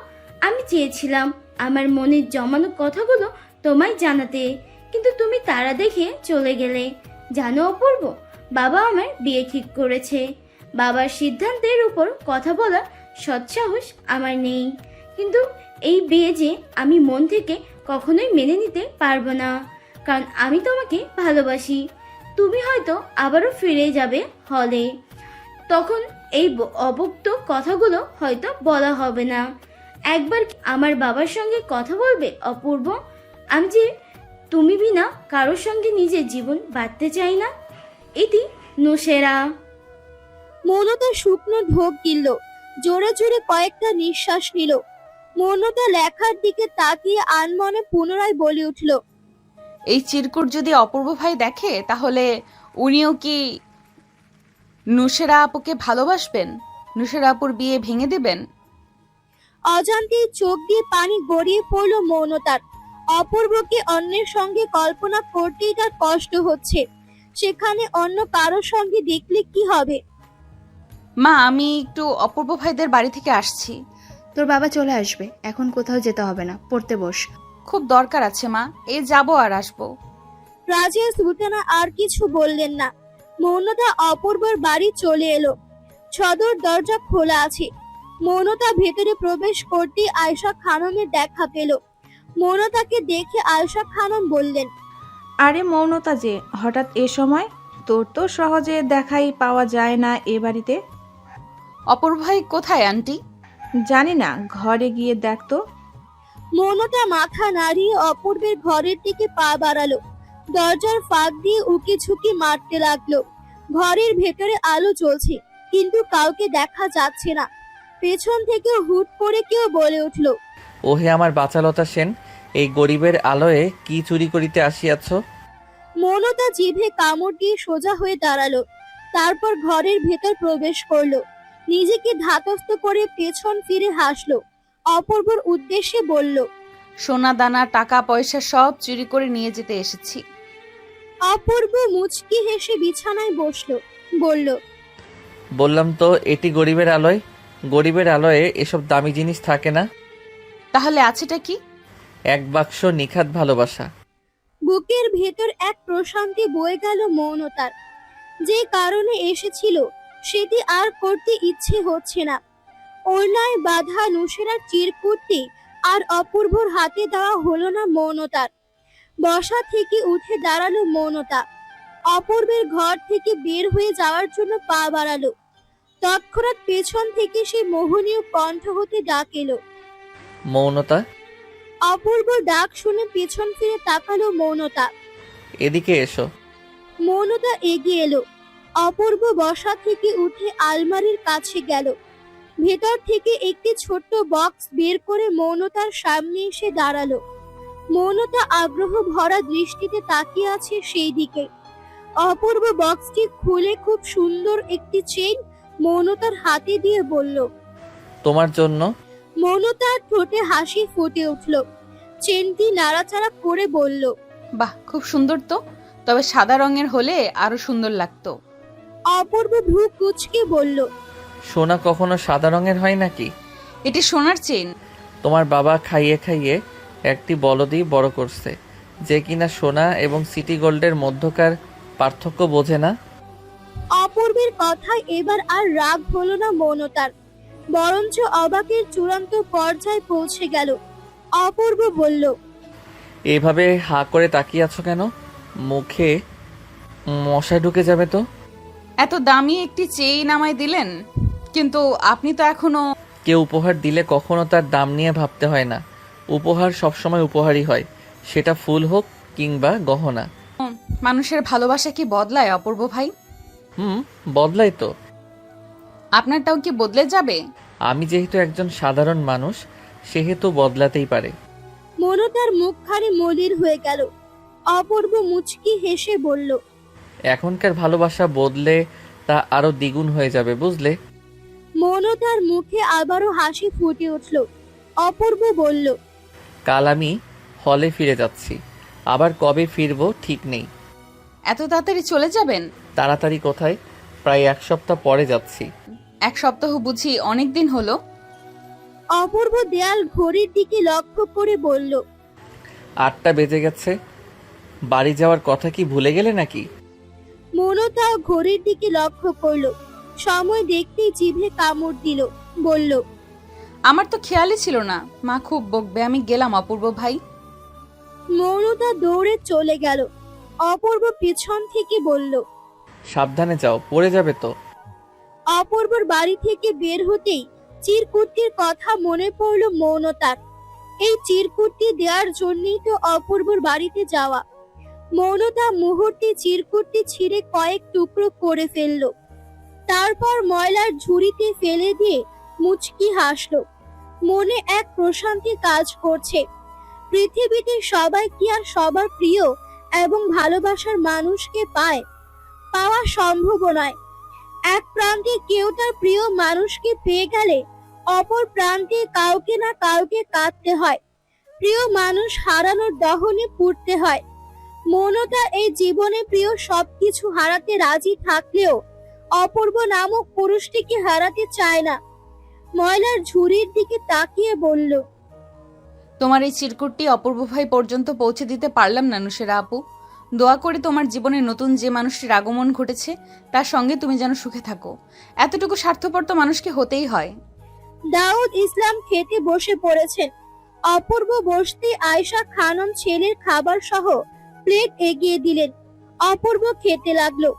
আমি চেয়েছিলাম আমার মনের জমানো কথাগুলো তোমায় জানাতে, কিন্তু তুমি তারা দেখে চলে গেলে। জানো অপূর্ব, বাবা আমার বিয়ে ঠিক করেছে। বাবার সিদ্ধান্তের উপর কথা বলার সৎসাহস আমার নেই, কিন্তু এই বিয়ে যে আমি মন থেকে কখনোই মেনে নিতে পারবো না, কারণ আমি তোমাকে ভালোবাসি। তুমি হয়তো আবারও ফিরে যাবে হলে, তখন এই অবক্ত কথাগুলো হয়তো বলা হবে না। একবার আমার বাবার সঙ্গে কথা বলবে অপূর্ব? আমি যে তুমি বিনা কারোর সঙ্গে নিজের জীবন বাঁধতে চাই না। ইতি নুসেরা। মৌনতা শুকনো ঢোক গিলল, জোরে জোরে কয়েকটা নিঃশ্বাস নিল। মৌনতা লেখার দিকে তাকিয়ে আনমনে পুনরায় বলে উঠল, এই চিরকুট যদি অপূর্ব ভাই দেখে তাহলে উনিও কি নুসেরা আপুকে ভালোবাসবেন? নুসেরা আপুর বিয়ে ভেঙে দেবেন? অজান্তেই চোখ দিয়ে পানি গড়িয়ে পড়ল মৌনতার। অপূর্বকে অন্যের সঙ্গে কল্পনা করতেই তার কষ্ট হচ্ছে, সেখানে অন্য কারোর সঙ্গে দেখলে কি হবে। মা, আমি একটু অপূর্ব ভাইদের বাড়ি থেকে আসছি। তোর বাবা চলে আসবে, এখন কোথাও যেতে হবে না, পড়তে বস। খুব দরকার আছে মা, এই যাবো আর আসবো। রাজিয়া সুলতানা আর কিছু বললেন না। মৌনতা অপূর্বর বাড়ি চলে এলো। সদর দরজা খোলা আছে। মৌনতা ভেতরে প্রবেশ করতেই আয়েশা খানমের দেখা পেল। মৌনতাকে দেখে আয়েশা খানম বললেন, আরে মৌনতা যে, হঠাৎ এ সময়? তোর তো সহজে দেখাই পাওয়া যায় না এ বাড়িতে। অপূর্ব ভাই কোথায় আন্টি? জানি না, ঘরে গিয়ে দেখতো। মৌনতা মাথা নাড়িয়ে অপূর্বের ঘরের দিকে পা বাড়ালো। দরজার ফাঁক দিয়ে উকি ঝুঁকি মারতে লাগলো। ঘরের ভেতরে আলো জ্বলছে, কিন্তু কাউকে দেখা যাচ্ছে না। পেছন থেকে হুট করে কেউ বলে উঠল, ওহে আমার বাচালতা সেন, এই গরিবের আলোয় কি চুরি করিতে আসিয়াছ? মৌনতা জিভে কামড় দিয়ে সোজা হয়ে দাঁড়ালো। তারপর ঘরের ভেতর প্রবেশ করলো। নিজেকে ধাতস্থ করে পেছন ফিরে হাসলো। অপূর্বর উদ্দেশ্যে বলল, সোনা দানা টাকা পয়সা সব চুরি করে নিয়ে যেতে এসেছি। অপূর্ব মুচকি হেসে বিছানায় বসলো, বলল, বললাম তো এটি গরিবের আলোয়। গরিবের আলোয় এসব দামি জিনিস থাকে না। তাহলে আছেটা কি? এক বাক্স নিখাত ভালোবাসা। বুকের ভেতর এক প্রশান্তি বয়ে গেল মৌনতার। যে কারণে এসেছিল সেটি আর করতে ইচ্ছে হচ্ছে না। ওড়নায় বাঁধা নুসেরার চিরকুটটি আর অপূর্বর হাতে দেওয়া হলো না মৌনতার। বসা থেকে উঠে দাঁড়ালো মৌনতা। অপূর্বের ঘর থেকে বের হয়ে যাওয়ার জন্য পা বাড়ালো। তৎক্ষণাৎ পেছন থেকে সে মোহনীয় কণ্ঠ হতে ডাক এলো, মৌনতা। অপূর্ব ডাক শুনে পেছন ফিরে তাকালো মৌনতা। এদিকে এসো। মৌনতা এগিয়ে এলো। অপূর্ব বসা থেকে উঠে আলমারির কাছে গেল। ভেতর থেকে একটি ছোট্ট বক্স বের করে মৌনতার সামনে এসে দাঁড়ালো। মৌনতা আগ্রহ ভরা দৃষ্টিতে তাকিয়ে আছে সেই দিকে। অপূর্ব বক্সটি খুলে খুব সুন্দর একটি চেইন মৌনতার হাতে দিয়ে বলল, তোমার জন্য। মৌনতার ঠোঁটে হাসি ফুটে উঠল। চেনটি নাড়াচাড়া করে বলল, বাহ, খুব সুন্দর তো, তবে সাদা রঙের হলে আরো সুন্দর লাগতো। অপূর্ব ভ্রু কুঁচকে বলল, সোনা কখনো সাদা রঙের হয় নাকি? এটি সোনার চেইন। তোমার বাবা খাইয়ে খাইয়ে একটি বলদি বড় করছে, যে কিনা সোনা এবং সিটি গোল্ডের মধ্যকার পার্থক্য বোঝে না। অপূর্বের কথায় এবার আর রাগ হলো না মৌনতার, বরঞ্চ অবাকের চূড়ান্ত পর্যায়ে পৌঁছে গেল। অপূর্ব বলল, এভাবে হা করে তাকিয়ে আছো কেন? মুখে মশা ঢুকে যাবে তো। এত দামি একটি চেইন আমায় দিলেন, কিন্তু আপনি তো এখনো। কেউ উপহার দিলে কখনো তার দাম নিয়ে ভাবতে হয় না। উপহার সবসময় উপহারই হয়, সেটা ফুল হোক কিংবা গহনা। মানুষের ভালোবাসা কি বদলায় অপূর্ব ভাই? বদলাই তো। আপনারটাও কি বদলে যাবে? আমি যেহেতু একজন সাধারণ মানুষ, সেহেতু বদলাতেই পারে। মৌনতার মুখখানি মলির হয়ে গেল। অপূর্ব মুচকি হেসে বলল, এখনকার ভালোবাসা বদলে তা আরো দ্বিগুণ হয়ে যাবে, বুঝলে? মৌনতার মুখে আবারও হাসি ফুটে উঠল। অপূর্ব বলল, কাল আমি হলে ফিরে যাচ্ছি, আবার কবে ফিরবো ঠিক নেই। এত তাড়াতাড়ি চলে যাবেন? তাড়াতাড়ি কোথায়, প্রায় 1 সপ্তাহ পরে যাচ্ছি। 1 সপ্তাহ বুঝি অনেক দিন হলো? অপূর্ব দেয়াল ঘড়ির দিকে লক্ষ্য করে বলল। 8টা বেজে গেছে, বাড়ি যাওয়ার কথা কি ভুলে গেলে নাকি? মৌনতাও ঘড়ির দিকে লক্ষ্য করলো, সময় দেখতেই জিভে কামড় দিল, বলল। আমার তো খেয়ালই ছিল না, মা খুব বকবে। আমি গেলাম অপূর্ব ভাই। মৌনতা দৌড়ে চলে গেল। অপূর্ব পিছন থেকে বলল। সাবধানে যাও, পড়ে যাবে তো। অপূর্বর বাড়ি থেকে বের হতেই চিরকুট্টির কথা মনে পড়ল মৌনতার। এই চিরকুট্টি দেওয়ার জন্যই তো অপূর্বর বাড়িতে যাওয়া। মৌনতা মুহূর্তে চিরকুট্টি ছিঁড়ে কয়েক টুকরো করে ফেলল, তারপর ময়লার ঝুড়িতে ফেলে দিয়ে মুচকি হাসল। মনে এক প্রশান্তি কাজ করছে। পৃথিবীতে সবাই কি আর সবার প্রিয় এবং ভালোবাসার মানুষকে পায়? পাওয়া সম্ভব নয়। এক প্রান্তে কেউ তার প্রিয় মানুষকে পেয়ে গেলে অপর প্রান্তে কাউকে না কাউকে কাঁদতে হয়, প্রিয় মানুষ হারানোর দহনে পুড়তে হয়। মৌনতা এই জীবনে প্রিয় সবকিছু হারাতে রাজি থাকলেও অপূর্ব নামক পুরুষটিকে হারাতে চায় না। ময়লার ঝুড়ির দিকে তাকিয়ে বলল। তোমার এই চিরকুটটি অপূর্ব ভাই পর্যন্ত পৌঁছে দিতে পারলাম না নুসেরা আপু। দোয়া করি তোমার জীবনে নতুন যে মানুষটির আগমন ঘটেছে তার সঙ্গে তুমি যেন সুখে থাকো। এতটুকু স্বার্থপর তো মানুষকে হতেই হয়। দাউদ ইসলাম খেতে বসে পড়েছেন। অপূর্ব বসতে আয়েশা খানম ছেলের খাবার সহ প্লেট এগিয়ে দিলেন। অপূর্ব খেতে লাগলো।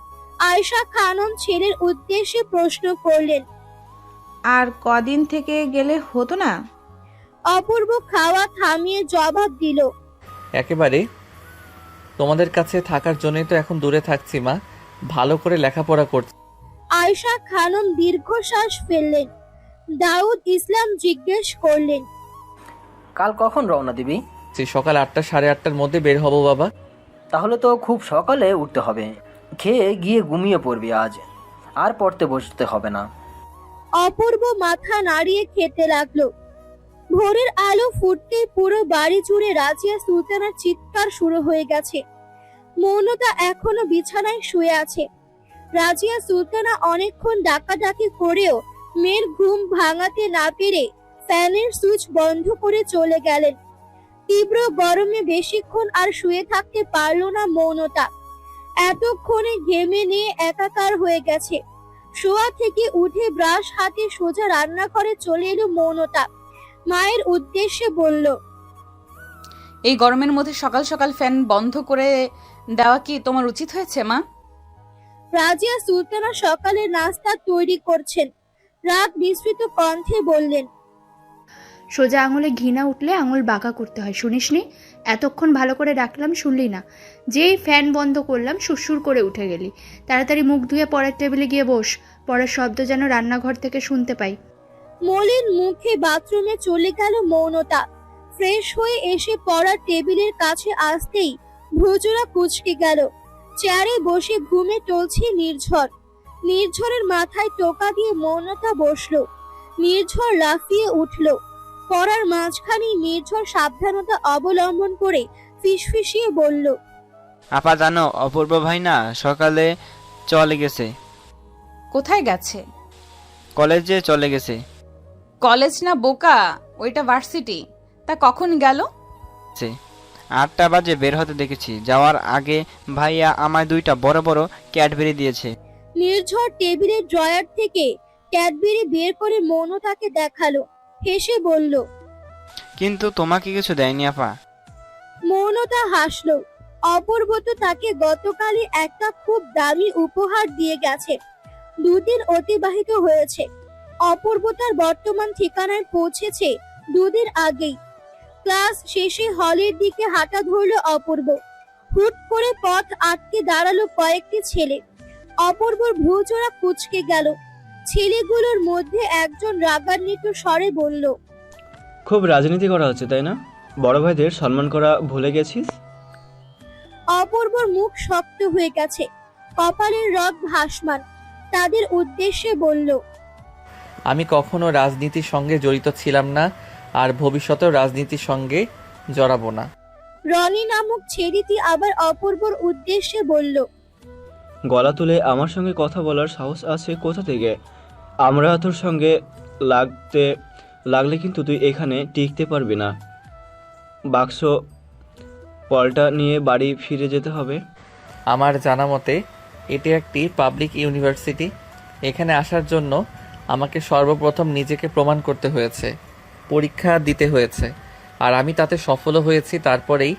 আয়েশা খানম ছেলের উদ্দেশ্যে প্রশ্ন করলেন। আর কদিন থেকে গেলে হতো না? অপূর্ব খাওয়া থামিয়ে জবাব দিল। একেবারে তোমাদের কাছে থাকার জন্যই তো এখন দূরে থাকছি মা, ভালো করে লেখাপড়া করছি। আয়েশা খানম দীর্ঘশ্বাস ফেললেন। দাউদ ইসলাম জিজ্ঞেস করলেন। কাল কখন রওনা দিবি? সকাল 8টা, 8:30টার মধ্যে বের হব বাবা। তাহলে তো খুব সকালে উঠতে হবে। খেয়ে গিয়ে ঘুমিয়ে পড়বি আজ, আর পড়তে বসতে হবে না। অপূর্ব মাথা নাড়িয়ে খেতে লাগলো। ভোরের আলো ফুটতে পুরো বাড়ি জুড়ে রাজিয়া সুলতানার চিৎকার শুরু হয়ে গেছে। মৌনতা এখনো বিছানায় শুয়ে আছে। রাজিয়া সুলতানা অনেকক্ষণ ডাকাডাকি করেও মেয়ের ঘুম ভাঙাতে না পেরে ফ্যানের সুইচ বন্ধ করে চলে গেলেন। তীব্র গরমে বেশিক্ষণ আর শুয়ে থাকতে পারল না মৌনতা। এতক্ষণে ঘেমে নিয়ে একাকার হয়ে গেছে। শোয়া থেকে উঠে ব্রাশ হাতে সোজা রান্নাঘরে চলে এলো মৌনতা। মায়ের উদ্দেশ্যে বলল। এই গরমের মধ্যে সকাল সকাল ফ্যান বন্ধ করে দেওয়া কি তোমার উচিত হয়েছে মা? রাজিয়া সুলতানা সকালের নাস্তা তৈরি করছেন। রাগ মিশ্রিত কণ্ঠে বললেন। সোজা আঙুলে ঘি না উঠলে আঙুল বাঁকা করতে হয়, শুনিসনি? এতক্ষণ ভালো করে ডাকলাম শুনলি না। যেই ফ্যান বন্ধ করলাম সুরসুর করে উঠে গেলি। তাড়াতাড়ি মুখ ধুয়ে পড়ার টেবিলে গিয়ে বস, পড়ার শব্দ যেন রান্নাঘর থেকে শুনতে পাই। মলিন মুখে বাথরুমে চলে গেল মৌনতা। ফ্রেশ হয়ে এসে পড়ার টেবিলের কাছে আসতেই ভ্রুজোড়া কুঁচকে গেল। চেয়ারে বসে ঘুমে টলছে নির্ঝর। নির্ঝরের মাথায় টোকা দিয়ে মৌনতা বসলো। নির্ঝর লাফিয়ে উঠল। পড়ার মাঝখানে নির্ঝর সাবধানতা অবলম্বন করে ফিসফিসিয়ে বলল। আপা জানো অপূর্ব ভাই না সকালে চলে গেছে। কোথায় গেছে? কলেজে চলে গেছে। কলেজ না বোকা, ওইটা ভার্সিটি। তা কখন গেল? 8টা বাজে বের হতে দেখেছি। যাওয়ার আগে ভাইয়া আমায় 2টা বড় বড় ক্যাডবেরি দিয়েছে। নির্ঝর টেবিলের ড্রয়ার থেকে ক্যাডবেরি বের করে মৌনতাকে দেখালো। হেসে বলল। কিন্তু তোমাকে কিছু দেয়নি আপা। মৌনতা হাসলো। অপূর্ব তো তাকে গতকালই একটা খুব দামি উপহার দিয়ে গেছে। 2 দিন অতিবাহিত হয়েছে। অপূর্ব তার বর্তমান ঠিকানায় পৌঁছেছে 2 দিন আগেই। ক্লাস শেষে হলের দিকে হাঁটা ধরলো অপূর্ব। হুট করে পথ আটকে দাঁড়ালো কয়েকটি ছেলে। অপূর্বর ভ্রুজোড়া কুঁচকে গেল। ছেলেগুলোর মধ্যে একজন রাগান্বিত স্বরে বলল। খুব রাজনীতি করা হচ্ছে তাই না? বড় ভাইদের সম্মান করা ভুলে গেছিস? অপূর্বর মুখ শক্ত হয়ে গেছে, কপালের রগ ভাসমান। তাদের উদ্দেশ্যে বলল। আমি কখনো রাজনীতির সঙ্গে জড়িত ছিলাম না, আর ভবিষ্যতেও রাজনীতির সঙ্গে জড়াবো না। রনি নামক ছেলেটি আবার অপূর্বর উদ্দেশ্যে বলল, গলা তুলে আমার সঙ্গে কথা বলার সাহস আছে কোথা থেকে? আমরা তোর সঙ্গে লাগলে কিন্তু তুই এখানে টিকতে পারবি না। বাক্স পলটা নিয়ে বাড়ি ফিরে যেতে হবে। আমার জানা মতে এটি একটি পাবলিক ইউনিভার্সিটি। এখানে আসার জন্য আমাকে সর্বপ্রথম নিজেকে প্রমাণ করতে হয়েছে, পরীক্ষা দিতে হয়েছে, আর আমি তাতে সফলও হয়েছি। তারপরেই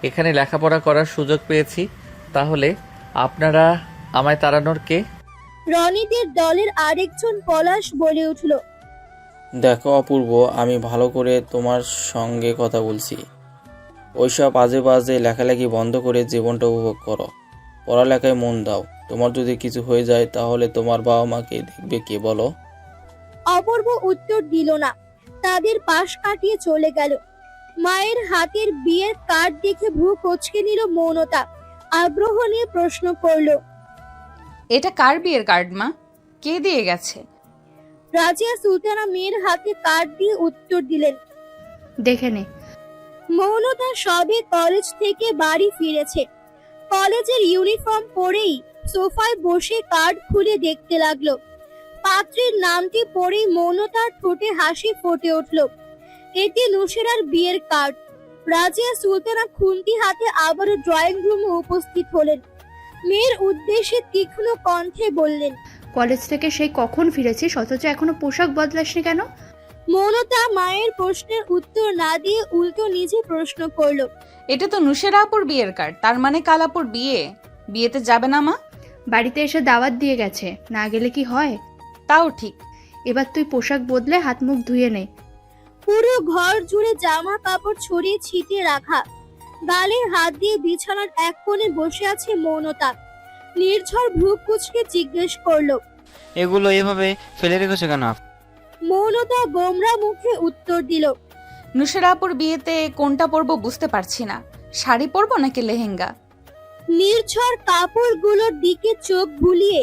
এখানে লেখাপড়া করার সুযোগ পেয়েছি। তাহলে আপনারা আমায় তাড়ানোর কে? রনিদের দলের আরেকজন পলাশ বলে উঠল, দেখো অপূর্ব, আমি ভালো করে তোমার সঙ্গে কথা বলছি। ওইসব আজে বাজে লেখালেখি বন্ধ করে জীবনটা উপভোগ করো, পড়ালেখায় মন দাও। তোমার যদি কিছু হয়ে যায় তাহলে তোমার বাবা মাকে দেখবে কে বলো? অপূর্ব উত্তর দিল না, তাদের পাশ কাটিয়ে চলে গেল। মায়ের হাতের বিয়ের কার্ড দেখে ভ্রু কোঁচকে নিল মৌনতা। আগ্রহ নিয়ে প্রশ্ন করল, এটা কার বিয়ের কার্ড মা? কে দিয়ে গেছে? রাজিয়া সুলতানা মেয়ের হাতে কার্ড দিয়ে উত্তর দিলেন, দেখে নে। মৌনতা সবে কলেজ থেকে বাড়ি ফিরেছে। কলেজের ইউনিফর্ম পরেই সোফায় বসে কার্ড খুলে দেখতে লাগলো। পাত্রীর নামটি পড়েই মৌনতার ঠোঁটে হাসি ফুটে উঠল। এটি নুসেরার বিয়ের কার্ড। রাজিয়া সুলতানা খুন্তি হাতে আবারও ড্রয়িং রুমে উপস্থিত হলেন। মেয়ের উদ্দেশ্যে তীক্ষ্ণ কণ্ঠে বললেন, কলেজ থেকে সেই কখন ফিরেছিস, অথচ এখনো পোশাক বদলাসনি কেন? মৌনতা মায়ের প্রশ্নের উত্তর না দিয়ে উল্টো নিজে প্রশ্ন করল, এটা তো নুসেরা আপুর বিয়ের কার্ড, তার মানে কালাপুর বিয়েতে যাবে না মা? বাড়িতে এসে দাওয়াত দিয়ে গেছে, না গেলে কি হয়? তাও ঠিক। এবার তুই পোশাক বদলে হাত মুখ ধুয়ে নে। পুরো ঘর জুড়ে জামা কাপড় ছড়িয়ে ছিটিয়ে রাখা। গালে হাত দিয়ে বিছানার এক কোণে বসে আছে মৌনতা। নির্ঝর ভ্রু কুঁচকে জিজ্ঞেস করলো, এগুলো এভাবে ফেলে রেখেছো কেন? মৌনতা গোমরা মুখে উত্তর দিল, নুসেরা আপুর বিয়েতে কোনটা পরবো বুঝতে পারছি না, শাড়ি পরবো নাকি লেহেঙ্গা? নির্ঝর কাপড়গুলোর দিকে চোখ বুলিয়ে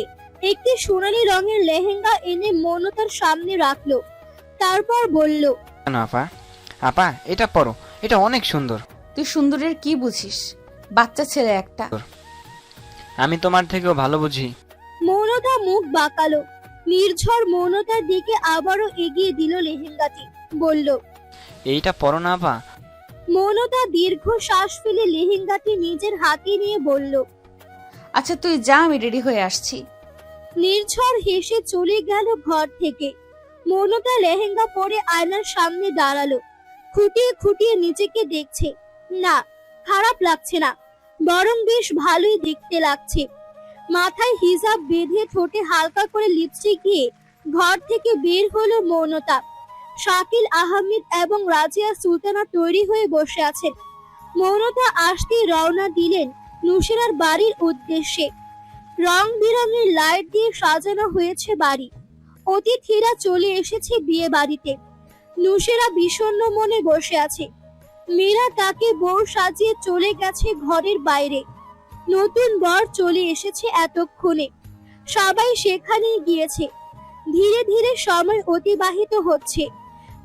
একটি সোনালী রঙের লেহেঙ্গা এনে মৌনতার সামনে রাখলো। তারপর বলল, কেন আপা? আপা এটা পরো, এটা অনেক সুন্দর। তুই সুন্দরের কি বুঝিস? বাচ্চা ছেলে একটা। আমি তোমার থেকেও ভালো বুঝি। মৌনতা মুখ বাঁকালো। নির্ঝর মৌনতার দিকে আবারও এগিয়ে দিল লেহেঙ্গাটি। বলল, এইটা পরো না আপা। মৌনতা দীর্ঘ শ্বাস ফেলে লেহেঙ্গাটি নিজের হাতে নিয়ে বলল, আচ্ছা তুই যা, আমি রেডি হয়ে আসছি। নির্ঝর হেসে চলে গেল ঘর থেকে। মৌনতা লেহেঙ্গা পরে আয়নার সামনে দাঁড়ালো। খুঁটিয়ে খুঁটিয়ে নিজেকে দেখছে। না, খারাপ লাগছে না, বরং বেশ ভালোই দেখতে লাগছে। মাথায় হিজাব বেঁধে ঠোঁটে হালকা করে লিপস্টিক দিয়ে ঘর থেকে বের হলো মৌনতা। শাকিল আহমেদ এবং রাজিয়া সুলতানা তৈরি হয়ে বসে আছেন। মৌনতা আসতেই রওনা দিলেন নুসেরার বাড়ির উদ্দেশ্যে। রং বেরঙের লাইট দিয়ে সাজানো হয়েছে বাড়ি। অতিথিরা চলে এসেছে বিয়ে বাড়িতে। নুসেরা বিষণ্ণ মনে বসে আছে। মীরা তাকে বউ সাজিয়ে চলে গেছে ঘরের বাইরে। নতুন বর চলে এসেছে এতক্ষণে। সবাই সেখানেই গিয়েছে। ধীরে ধীরে সময় অতিবাহিত হচ্ছে,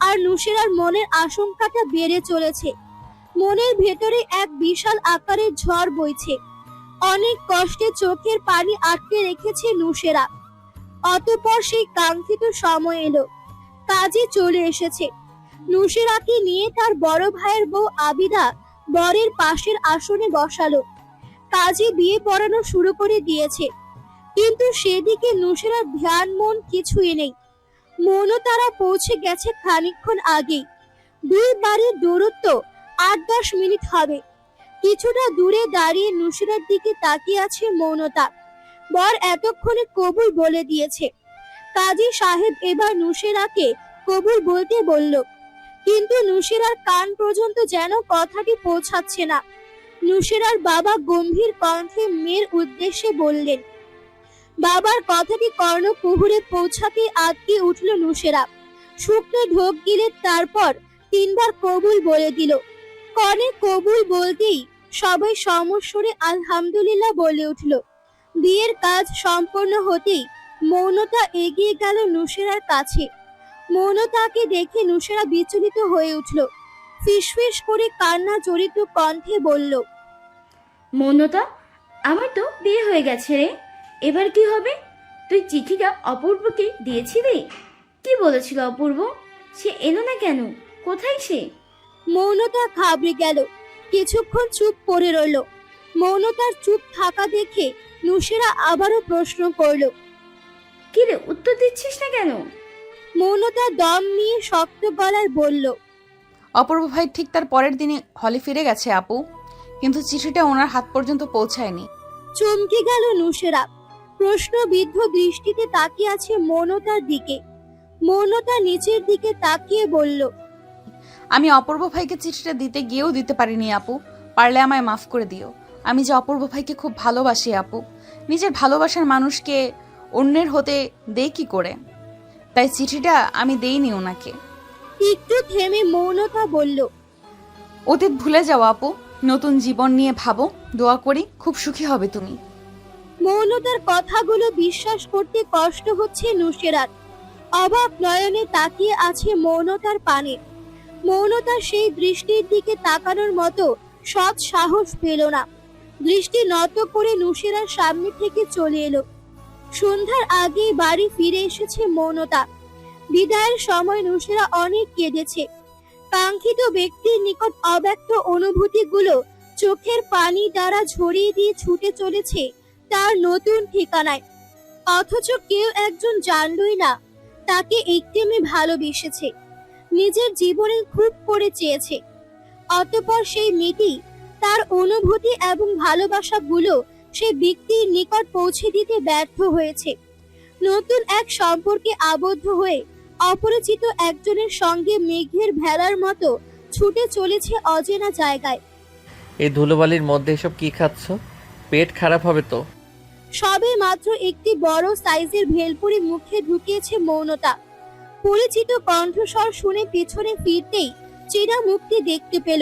আর নুসেরার মনের আশঙ্কাটা বেড়ে চলেছে। মনের ভেতরে এক বিশাল আকারের ঝড় বইছে। অনেক কষ্টে চোখের পানি আটকে রেখেছে নুসেরা। অতঃপর সেই কাঙ্ক্ষিত সময় এলো। কাজী চলে এসেছে। নুসেরাকে নিয়ে তার বড় ভাইয়ের বউ আবিদা বরের পাশের আসনে বসালো। কাজী বিয়ে পড়ানো শুরু করে দিয়েছে, কিন্তু সেদিকে নুসেরার ধ্যান মন কিছুই নেই। মৌনতারা পৌঁছে গেছে খানিকক্ষণ আগেই। দুই বাড়ির দূরত্ব 8-10 মিনিট হবে। কিছুটা দূরে দাঁড়িয়ে নুসেরার দিকে তাকিয়ে আছে মৌনতা। বর এতক্ষণে কবুল বলে দিয়েছে। কাজী সাহেব এবার নুসেরাকে কবুল বলতে বলল, কিন্তু নুসেরার কান পর্যন্ত যেন কথাটি পৌঁছাচ্ছে না। নুসেরার বাবা গম্ভীর কণ্ঠে মেয়ের উদ্দেশ্যে বললেন। বাবার কথাটি কর্ণকুহুরে পৌঁছাতে আটকে উঠল নুসেরা। শুকনো ঢোক গিলে তারপর 3 বার কবুল বলে দিল। কনে কবুল বলতেই সবাই সমস্বরে আলহামদুলিল্লাহ বলে উঠল। বিয়ের কাজ সম্পন্ন হতেই মৌনতা এগিয়ে গেল নুসেরার কাছে। মৌনতাকে দেখে নুসেরা বিচলিত হয়ে উঠল। ফিসফিস করে কান্না জড়িত কণ্ঠে বলল, মৌনতা, আমার তো বিয়ে হয়ে গেছে রে, এবার কি হবে? তুই চিঠিটা অপূর্বকে দিয়েছিলি? কি বলেছিল অপূর্ব? সে এলো না কেন? কোথায় সে? মৌনতা ঘাবড়ে গেল, কিছুক্ষণ চুপ করে রইল। মৌনতার চুপ থাকা দেখে নুসেরা আবারও প্রশ্ন করল, কি রে, উত্তর দিচ্ছিস না কেন? মৌনতা দম নিয়ে শক্ত গলায় বলল, অপূর্ব ভাই ঠিক তার পরের দিনই হলে ফিরে গেছে আপু, কিন্তু চিঠিটা ওনার হাত পর্যন্ত পৌঁছায়নি। চমকে গেল নুসেরা, প্রশ্নবিদ্ধ দৃষ্টিতে তাকিয়ে আছে মৌনতার দিকে। মৌনতা নিচের দিকে তাকিয়ে বলল, আমি অপূর্ব ভাইকে চিঠিটা দিতে গিয়েও দিতে পারিনি আপু, পারলে আমায় মাফ করে দিও। আমি যে অপূর্ব ভাইকে খুব ভালোবাসি আপু, নিজের ভালোবাসার মানুষকে অন্যের হতে দেই কি করে? তাই চিঠিটা আমি দেইনি ওনাকে। একটু থেমে মৌনতা বলল, অতীত ভুলে যাও আপু, নতুন জীবন নিয়ে ভাবো, দোয়া করি খুব সুখী হবে তুমি। মৌনতার কথাগুলো বিশ্বাস করতে কষ্ট হচ্ছে নুসেরার। অবাক নয়নে তাকিয়ে আছে মৌনতার পানে। মৌনতার সেই দৃষ্টির দিকে তাকানোর মতো সৎ সাহস পেল না। দৃষ্টি নত করে নুসেরার সামনে থেকে চলে এলো। সন্ধ্যার আগে বাড়ি ফিরে এসেছে মৌনতা। বিদায়ের সময় নুসেরা অনেক কেঁদেছে। কাঙ্ক্ষিত ব্যক্তির নিকট অব্যক্ত অনুভূতিগুলো চোখের পানি দ্বারা ঝরিয়ে দিয়ে ছুটে চলেছে তার নতুন ঠিকানায়। অথচ কেউ একজন জানলই না তাকে একটি মেয়ে ভালোবেসেছে, নিজের জীবনে খুব করে চেয়েছে। অতঃপর সেই মেয়েটি তার অনুভূতি এবং ভালোবাসাগুলো সে ব্যক্তির নিকট পৌঁছে দিতে ব্যর্থ হয়েছে। নতুন এক সম্পর্কে আবদ্ধ হয়ে অপরিচিত একজনের সঙ্গে মেঘের ভেলার মতো ছুটে চলেছে অচেনা জায়গায়। এই ধুলোবালির মধ্যে এসব কি খাচ্ছ? পেট খারাপ হবে তো। সবে মাত্র একটি বড় সাইজের ভেলপুরি মুখে ঢুকিয়েছে মৌনতা। পরিচিত কণ্ঠস্বর শুনে পেছনে ফিরতেই চেনা মুখটি দেখতে পেল।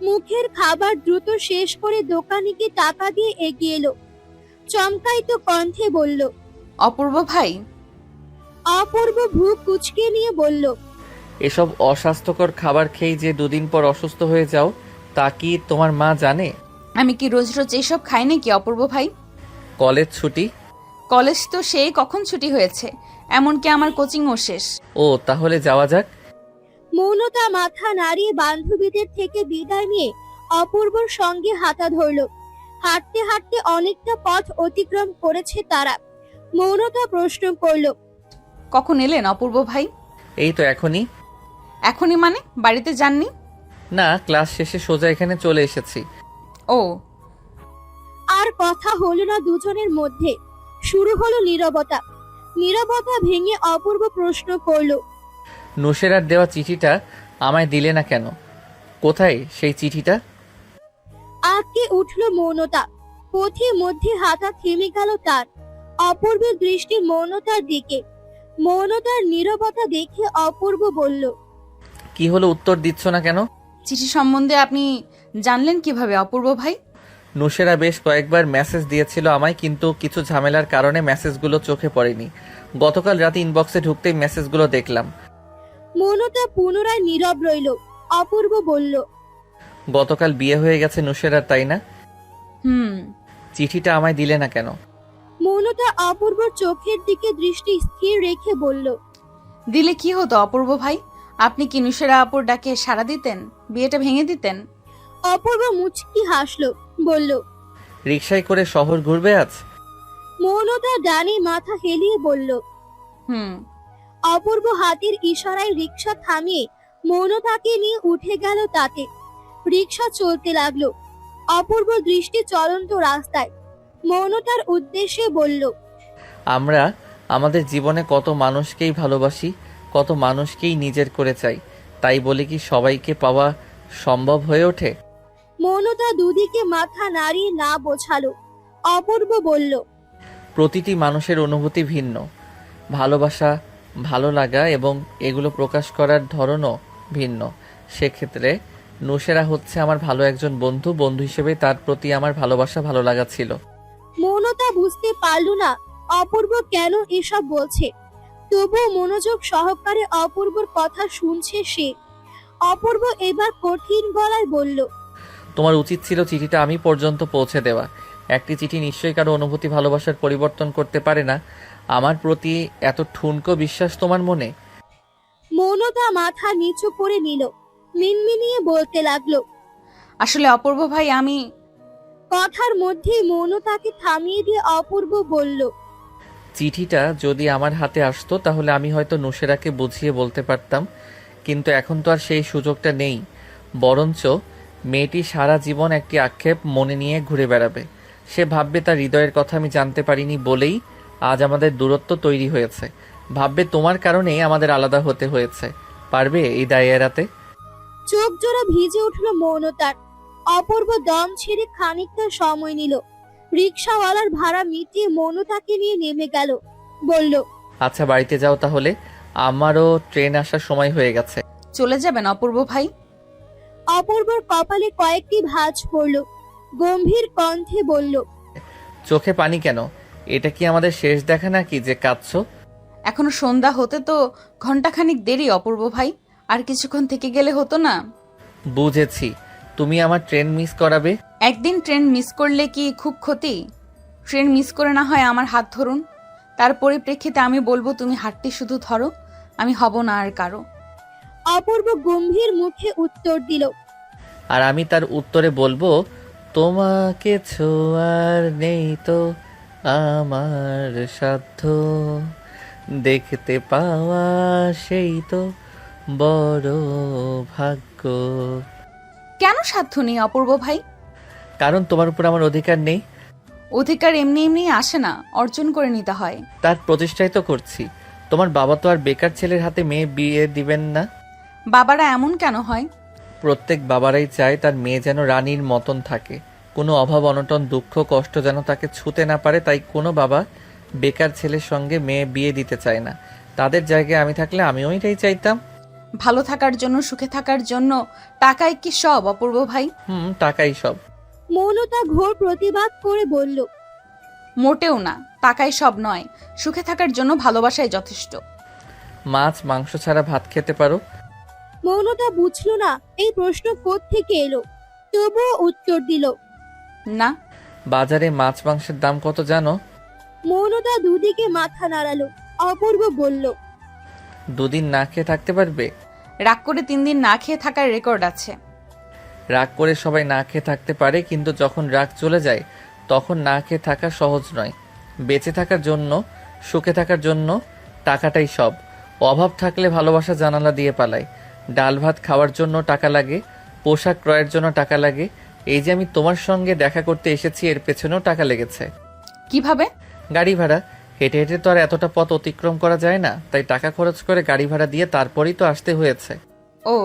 মুখের খাবার দ্রুত শেষ করে দোকানিকে টাকা দিয়ে এগিয়ে এলো। চমকায়িত কণ্ঠে বলল, অপূর্ব ভাই। অপূর্ব ভ্রু কুঁচকে নিয়ে বলল, এসব অস্বাস্থ্যকর খাবার খেয়ে যে দুদিন পর অসুস্থ হয়ে যাও, তা কি তোমার মা জানে? আমি কি রোজ রোজ এসব খাই নাকি অপূর্ব ভাই? কলেজ ছুটি? কলেজ তো সেই কখন ছুটি হয়েছে, এমনকি আমার কোচিংও শেষ। ও, তাহলে যাওয়া যাক। মৌনতা মাথা নাড়িয়ে বান্ধবীদের থেকে বিদায় নিয়ে অপূর্বর সঙ্গে হাঁটা ধরল। হাঁটতে হাঁটতে অনেকটা পথ অতিক্রম করেছে তারা। মৌনতা প্রশ্ন করল, কখন এলেন অপূর্ব ভাই? এই তো এখনই। এখনই মানে বাড়িতে যাননি? না, ক্লাস শেষে সোজা এখানে চলে এসেছি। ও। আর কথা হলো না দুজনের মধ্যে। শুরু হলো নীরবতা। নীরবতা ভেঙে অপূর্ব প্রশ্ন করল, নুসেরার দেওয়া চিঠিটা আমায় দিলে না কেন? কোথায় সেই চিঠিটা? আটকে উঠল মৌনতা। পথে মধ্যে হাঁটা থেমে গেল তার। অপূর্বের দৃষ্টি মৌনতার দিকে। মৌনতার নীরবতা দেখে অপূর্ব বলল, কি হলো, উত্তর দিচ্ছ না কেন? চিঠি সম্বন্ধে আপনি জানলেন কিভাবে অপূর্ব ভাই? নুসেরা বেশ কয়েকবার মেসেজ দিয়েছিল আমায়, কিন্তু কিছু ঝামেলার কারণে মেসেজগুলো চোখে পড়েনি। গতকাল রাতে ইনবক্সে ঢুকতেই মেসেজগুলো দেখলাম। মৌনতা পুনরায় নীরব রইল। অপূর্ব বলল, গতকাল বিয়ে হয়ে গেছে নুসেরার, তাই না? চিঠিটা আমায় দিলে না কেন? মৌনতা অপূর্বর চোখের দিকে দৃষ্টি স্থির রেখে বলল, দিলে কি হতো অপূর্ব ভাই? আপনি কি নুসেরা আপুর ডাকে সাড়া দিতেন, বিয়েটা ভেঙে দিতেন? অপূর্ব মুচকি হাসলো, বলল, রিকশায় করে শহর ঘুরবে আজ? মৌনতা ডানে মাথা হেলিয়ে বলল। হুম। অপূর্ব হাতের ইশারায় রিকশা থামিয়ে মৌনতাকে নিয়ে উঠে গেল তাতে। রিকশা চলতে লাগলো। অপূর্ব দৃষ্টি চলন্ত রাস্তায়। মৌনতার উদ্দেশ্যে বলল, আমরা আমাদের জীবনে কত মানুষকেই ভালোবাসি, কত মানুষকেই নিজের করে চাই, তাই বলে কি সবাইকে পাওয়া সম্ভব হয়ে ওঠে? মৌনতা দুদিকে মাথা নাড়িয়ে না বোঝালো। অপূর্ব বলল, প্রতিটি মানুষের অনুভূতি ভিন্ন, ভালোবাসা, ভালো লাগা এবং এগুলো প্রকাশ করার ধরনও ভিন্ন। সেক্ষেত্রে নুসেরা হচ্ছে আমার ভালো একজন বন্ধু। বন্ধু হিসেবে তার প্রতি আমার ভালোবাসা, ভালো লাগা ছিল। মৌনতা বুঝতে পারল না অপূর্ব কেন এসব বলছে। তবুও মনোযোগ সহকারে অপূর্বর কথা শুনছে সে। অপূর্ব এবার কঠিন গলায় বলল, তোমার উচিত ছিল চিঠিটা আমি পর্যন্ত পৌঁছে দেওয়া। একটি চিঠি নিশ্চয়ই কারো অনুভূতি ভালোবাসার পরিবর্তন করতে পারে না। আমার প্রতি এত ঠুনকো বিশ্বাস তোমার মনে? মৌনতা মাথা নিচু করে নিল, মিনমিনিয়ে বলতে লাগলো। আসলে অপূর্ব ভাই, আমি কথার মধ্যেই মৌনতাকে থামিয়ে দিয়ে অপূর্ব বলল, চিঠিটা যদি আমার হাতে আসতো তাহলে আমি হয়তো নুসেরাকে বুঝিয়ে বলতে পারতাম, কিন্তু এখন তো আর সেই সুযোগটা নেই। বরঞ্চ মেয়েটি সারা জীবন একটি আক্ষেপ মনে নিয়ে ঘুরে বেড়াবে। সে ভাববে তার হৃদয়ের কথা আমি জানতে পারিনি বলেই আজ আমাদের দূরত্ব তৈরি হয়েছে। ভাববে তোমার কারণেই আমাদের আলাদা হতে হয়েছে। পারবে এই দায় এড়াতে? চোখ জোড়া ভিজে উঠল মৌনতার। অপূর্ব দম ছেড়ে খানিকটা সময় নিল। রিকশাওয়ালার ভাড়া মিটিয়ে মৌনতাকে নিয়ে নেমে গেল। বলল, আচ্ছা বাড়িতে যাও তাহলে, আমারও ট্রেন আসার সময় হয়ে গেছে। চলে যাবেন অপূর্ব ভাই? অপূর্বর কপালে কয়েকটি ভাঁজ পড়ল। গম্ভীর কণ্ঠে বলল, চোখে পানি কেন? এটা কি আমাদের শেষ দেখা নাকি যে কাঁদছো? এখনো সন্ধ্যা হতে তো ঘন্টাখানিক দেরি অপূর্ব ভাই, আর কিছুক্ষণ থেকে গেলে হতো না? বুঝেছি, তুমি আমার ট্রেন মিস করাবে। একদিন ট্রেন মিস করলে কি খুব ক্ষতি? ট্রেন মিস করে না হয় আমার হাত ধরুন, তার পরিপ্রেক্ষিতে আমি বলবো তুমি হাতটি শুধু ধরো, আমি হব না আর কারো। অপূর্ব গম্ভীর মুখে উত্তর দিল, আর আমি তার উত্তরে বলবো, তোমাকে ছোঁয়ার নেই তো আমার সাধ্য, দেখতে পাওয়া সেই তো বড় ভাগ্য। কেন সাধ্য নেই অপূর্ব ভাই? কারণ তোমার উপর আমার অধিকার নেই। অধিকার এমনি এমনি আসে না, অর্জন করে নিতে হয়। তার প্রচেষ্টাই তো করছি। তোমার বাবা তো আর বেকার ছেলের হাতে মেয়ে বিয়ে দিবেন না। বাবারা এমন কেন হয়? প্রত্যেক বাবারাই চায় তার মেয়ে যেন রানীর মতন থাকে, কোনো অভাব অনটন দুঃখ কষ্ট যেন তাকে ছুতে না পারে। তাই কোনো বাবা বেকার ছেলের সঙ্গে মেয়ে বিয়ে দিতে চায় না। তাদের জায়গায় আমি থাকলে আমিও এটাই চাইতাম। ভালো থাকার জন্য, সুখে থাকার জন্য টাকাই কি সব অপূর্ব ভাই? টাকাই সব। মৌনতা ঘোর প্রতিবাদ করে বলল, মোটেও না, টাকাই সব নয়। সুখে থাকার জন্য ভালোবাসাই যথেষ্ট। মাছ মাংস ছাড়া ভাত খেতে পারো। মৌনতা বুঝল না এই প্রশ্ন কোত্থেকে এলো, তবুও উত্তর দিল, না। বাজারে মাছ মাংসের দাম কত জানো? মৌনতা দুদিকে মাথা নাড়ালো। অপূর্ব বলল, দুদিন না খেয়ে থাকতে পারবে? রাগ করে 3 দিন না খেয়ে থাকার রেকর্ড আছে। রাগ করে সবাই না খেয়ে থাকতে পারে, কিন্তু যখন রাগ চলে যায় তখন না খেয়ে থাকা সহজ নয়। বেঁচে থাকার জন্য, সুখে থাকার জন্য টাকাটাই সব। অভাব থাকলে ভালোবাসা জানালা দিয়ে পালায়। ডাল ভাত খাওয়ার জন্য টাকা লাগে, পোশাক ক্রয়ের জন্য টাকা লাগে। এই যে আমি তোমার সঙ্গে দেখা করতে এসেছি, এর পেছনেও টাকা লেগেছে। কিভাবে? গাড়ি ভাড়া। হেঁটে হেঁটে তো আর এতটা পথ অতিক্রম করা যায় না, তাই টাকা খরচ করে গাড়ি ভাড়া দিয়ে তারপরেই তো আসতে হয়েছে। ও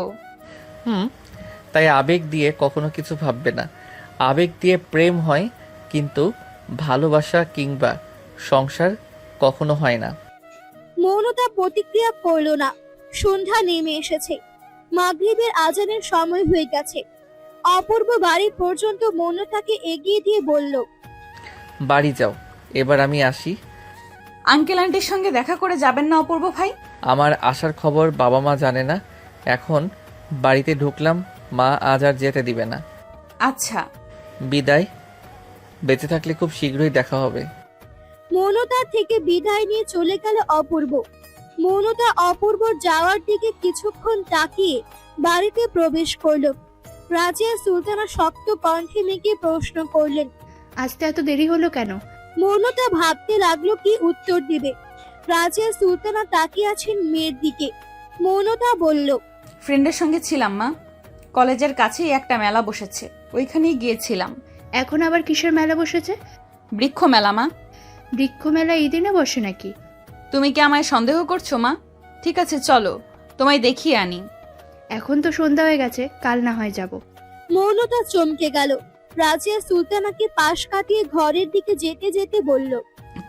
তাই আবেগ দিয়ে কখনো কিছু ভাববে না। আবেগ দিয়ে প্রেম হয়, কিন্তু ভালোবাসা কিংবা সংসার কখনো হয় না। মৌনতা প্রতিক্রিয়া করল না। সন্ধ্যা নেমে এসেছে, মাগরিবের আজানের সময় হয়ে গেছে। অপূর্ব বাড়ি পর্যন্ত মৌনতাকে এগিয়ে দিয়ে বলল, বাড়ি যাও, এবার আমি আসি। আঙ্কেল আন্টির সঙ্গে দেখা করে যাবেন না অপূর্ব ভাই? আমার আসার খবর বাবা মা জানে না। এখন বাড়িতে ঢুকলাম, মা আজ আর যেতে দিবে না। আচ্ছা, বিদায়। বেঁচে থাকলে খুব শীঘ্রই দেখা হবে। মৌনতা থেকে বিদায় নিয়ে চলে গেল অপূর্ব। মৌনতা অপূর্বর যাওয়ার দিকে কিছুক্ষণ তাকিয়ে বাড়িতে প্রবেশ করল। রাজিয়া সুলতানা শক্ত কণ্ঠে মেকে প্রশ্ন করলেন, আসতে এত দেরি হলো কেন? মৌনতা ভাবতে লাগলো কি উত্তর দিবে। রাজিয়া সুলতানা তাকিয়ে আছেন মেয়ের দিকে। মৌনতা বলল, ফ্রেন্ডের সঙ্গে ছিলাম মা, কলেজের কাছেই একটা মেলা বসেছে, ওইখানেই গিয়েছিলাম। এখন আবার কিসের মেলা বসেছে? বৃক্ষ মেলা মা। বৃক্ষ মেলা এই দিনে বসে নাকি? তুমি কি আমায় সন্দেহ করছো মা? ঠিক আছে চলো, তোমায় দেখিয়ে আনি। এখন তো সন্ধ্যা হয়ে গেছে, কাল না হয় যাব। মৌনতা চমকে গেল। রাজিয়া সুলতানাকে পাশ কাটিয়ে ঘরের দিকে যেতে যেতে বলল,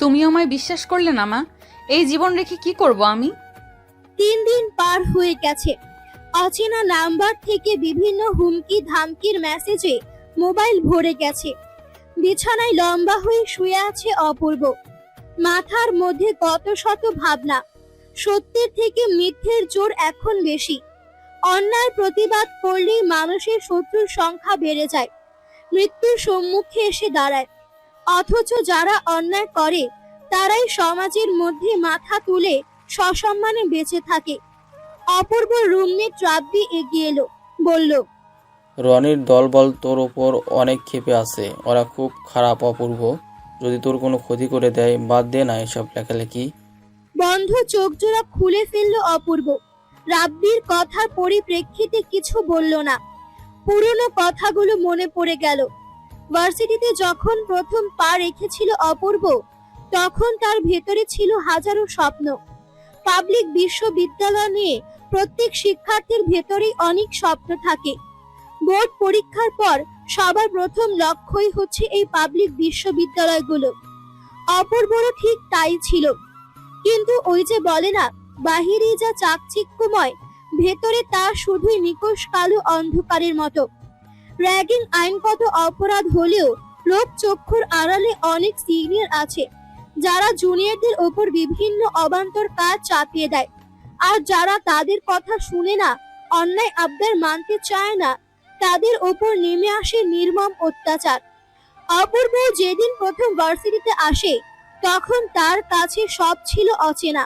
তুমি আমায় বিশ্বাস করলে না মা? এই জীবন রেখে কি করব আমি? 3 দিন পার হয়ে গেছে। অচেনা নাম্বার থেকে বিভিন্ন হুমকি ধামকির মেসেজে মোবাইল ভরে গেছে। বিছানায় লম্বা হয়ে শুয়ে আছে অপূর্ব। মাথার মধ্যে কত শত ভাবনা। সত্যের থেকে মিথ্যের জোর এখন বেশি। অন্যায় প্রতিবাদ করলেই মানুষের শত্রুর সংখ্যা বেড়ে যায়, মৃত্যুর সম্মুখে এসে দাঁড়ায়। অথচ যারা অন্যায় করে তারাই সমাজের মধ্যে মাথা তুলে সসম্মানে বেঁচে থাকে। অপূর্ব রুমমেট রাব্বি এগিয়ে এলো, বলল, রনির দলবল তোর ওপর অনেক ক্ষেপে আছে, ওরা খুব খারাপ অপূর্ব। যদি তোর কোনো ক্ষতি করে দেয়, বাদ দে না এসব লেখালেখি। বন্ধ চোখ জোড়া খুলে ফেলল অপূর্ব। রাব্বির কথার পরিপ্রেক্ষিতে কিছু বলল না। পুরনো কথাগুলো মনে পড়ে গেল। ভার্সিটিতে যখন প্রথম পা রেখেছিল অপূর্ব, তখন তার ভেতরে ছিল হাজারো স্বপ্ন। পাবলিক বিশ্ববিদ্যালয় নিয়ে প্রত্যেক শিক্ষার্থীর ভেতরেই অনেক স্বপ্ন থাকে। বোর্ড পরীক্ষার পর সবার প্রথম লক্ষ্যই হচ্ছে এই পাবলিক বিশ্ববিদ্যালয়গুলো। অপূর্বরও ঠিক তাই ছিল। কিন্তু ওই যে বলে না, বাহিরে যা চাকচিক্যময়, ভেতরে তা শুধুই নিকষ কালো অন্ধকারের মতো। র্যাগিং আইনগত অপরাধ হলেও লোক চক্ষুর আড়ালে অনেক সিনিয়র আছে যারা জুনিয়রদের ওপর বিভিন্ন অবান্তর কাজ চাপিয়ে দেয়। আর যারা তাদের কথা শুনে না, অন্যায় আবদার মানতে চায় না, তাদের ওপর নেমে আসে নির্মম অত্যাচার। অপূর্ব যেদিন প্রথম ভার্সিটিতে আসে, তখন তার কাছে সব ছিল অচেনা।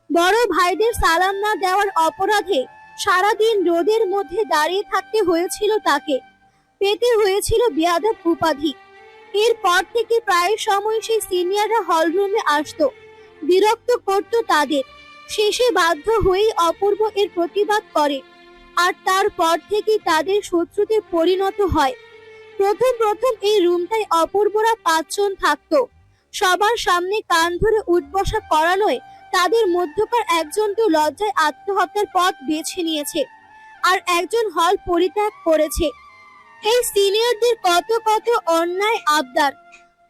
বড় ভাইদের সালাম না দেওয়ার অপরাধে সারাদিন রোদের মধ্যে দাঁড়িয়ে থাকতে হয়েছিল তাকে। পেতে হয়েছিল বেয়াদব উপাধি। এরপর থেকে প্রায় সময় সেই সিনিয়ররা হলরুমে আসতো, বিরক্ত করত তাদের। শেষে বাধ্য হয়েই অপূর্ব এর প্রতিবাদ করে, আর তারপর থেকে তাদের শত্রুতে পরিণত হয়। প্রথম এই রুমটায় অপূর্বরা 5 জন থাকতো। সবার সামনে কান ধরে উঠবসা করানোয় তাদের মধ্যকার একজন তো লজ্জায় আত্মহত্যার পথ বেছে নিয়েছে, আর একজন হল পরিত্যাগ করেছে। এই সিনিয়রদের কত কত অন্যায় আবদার,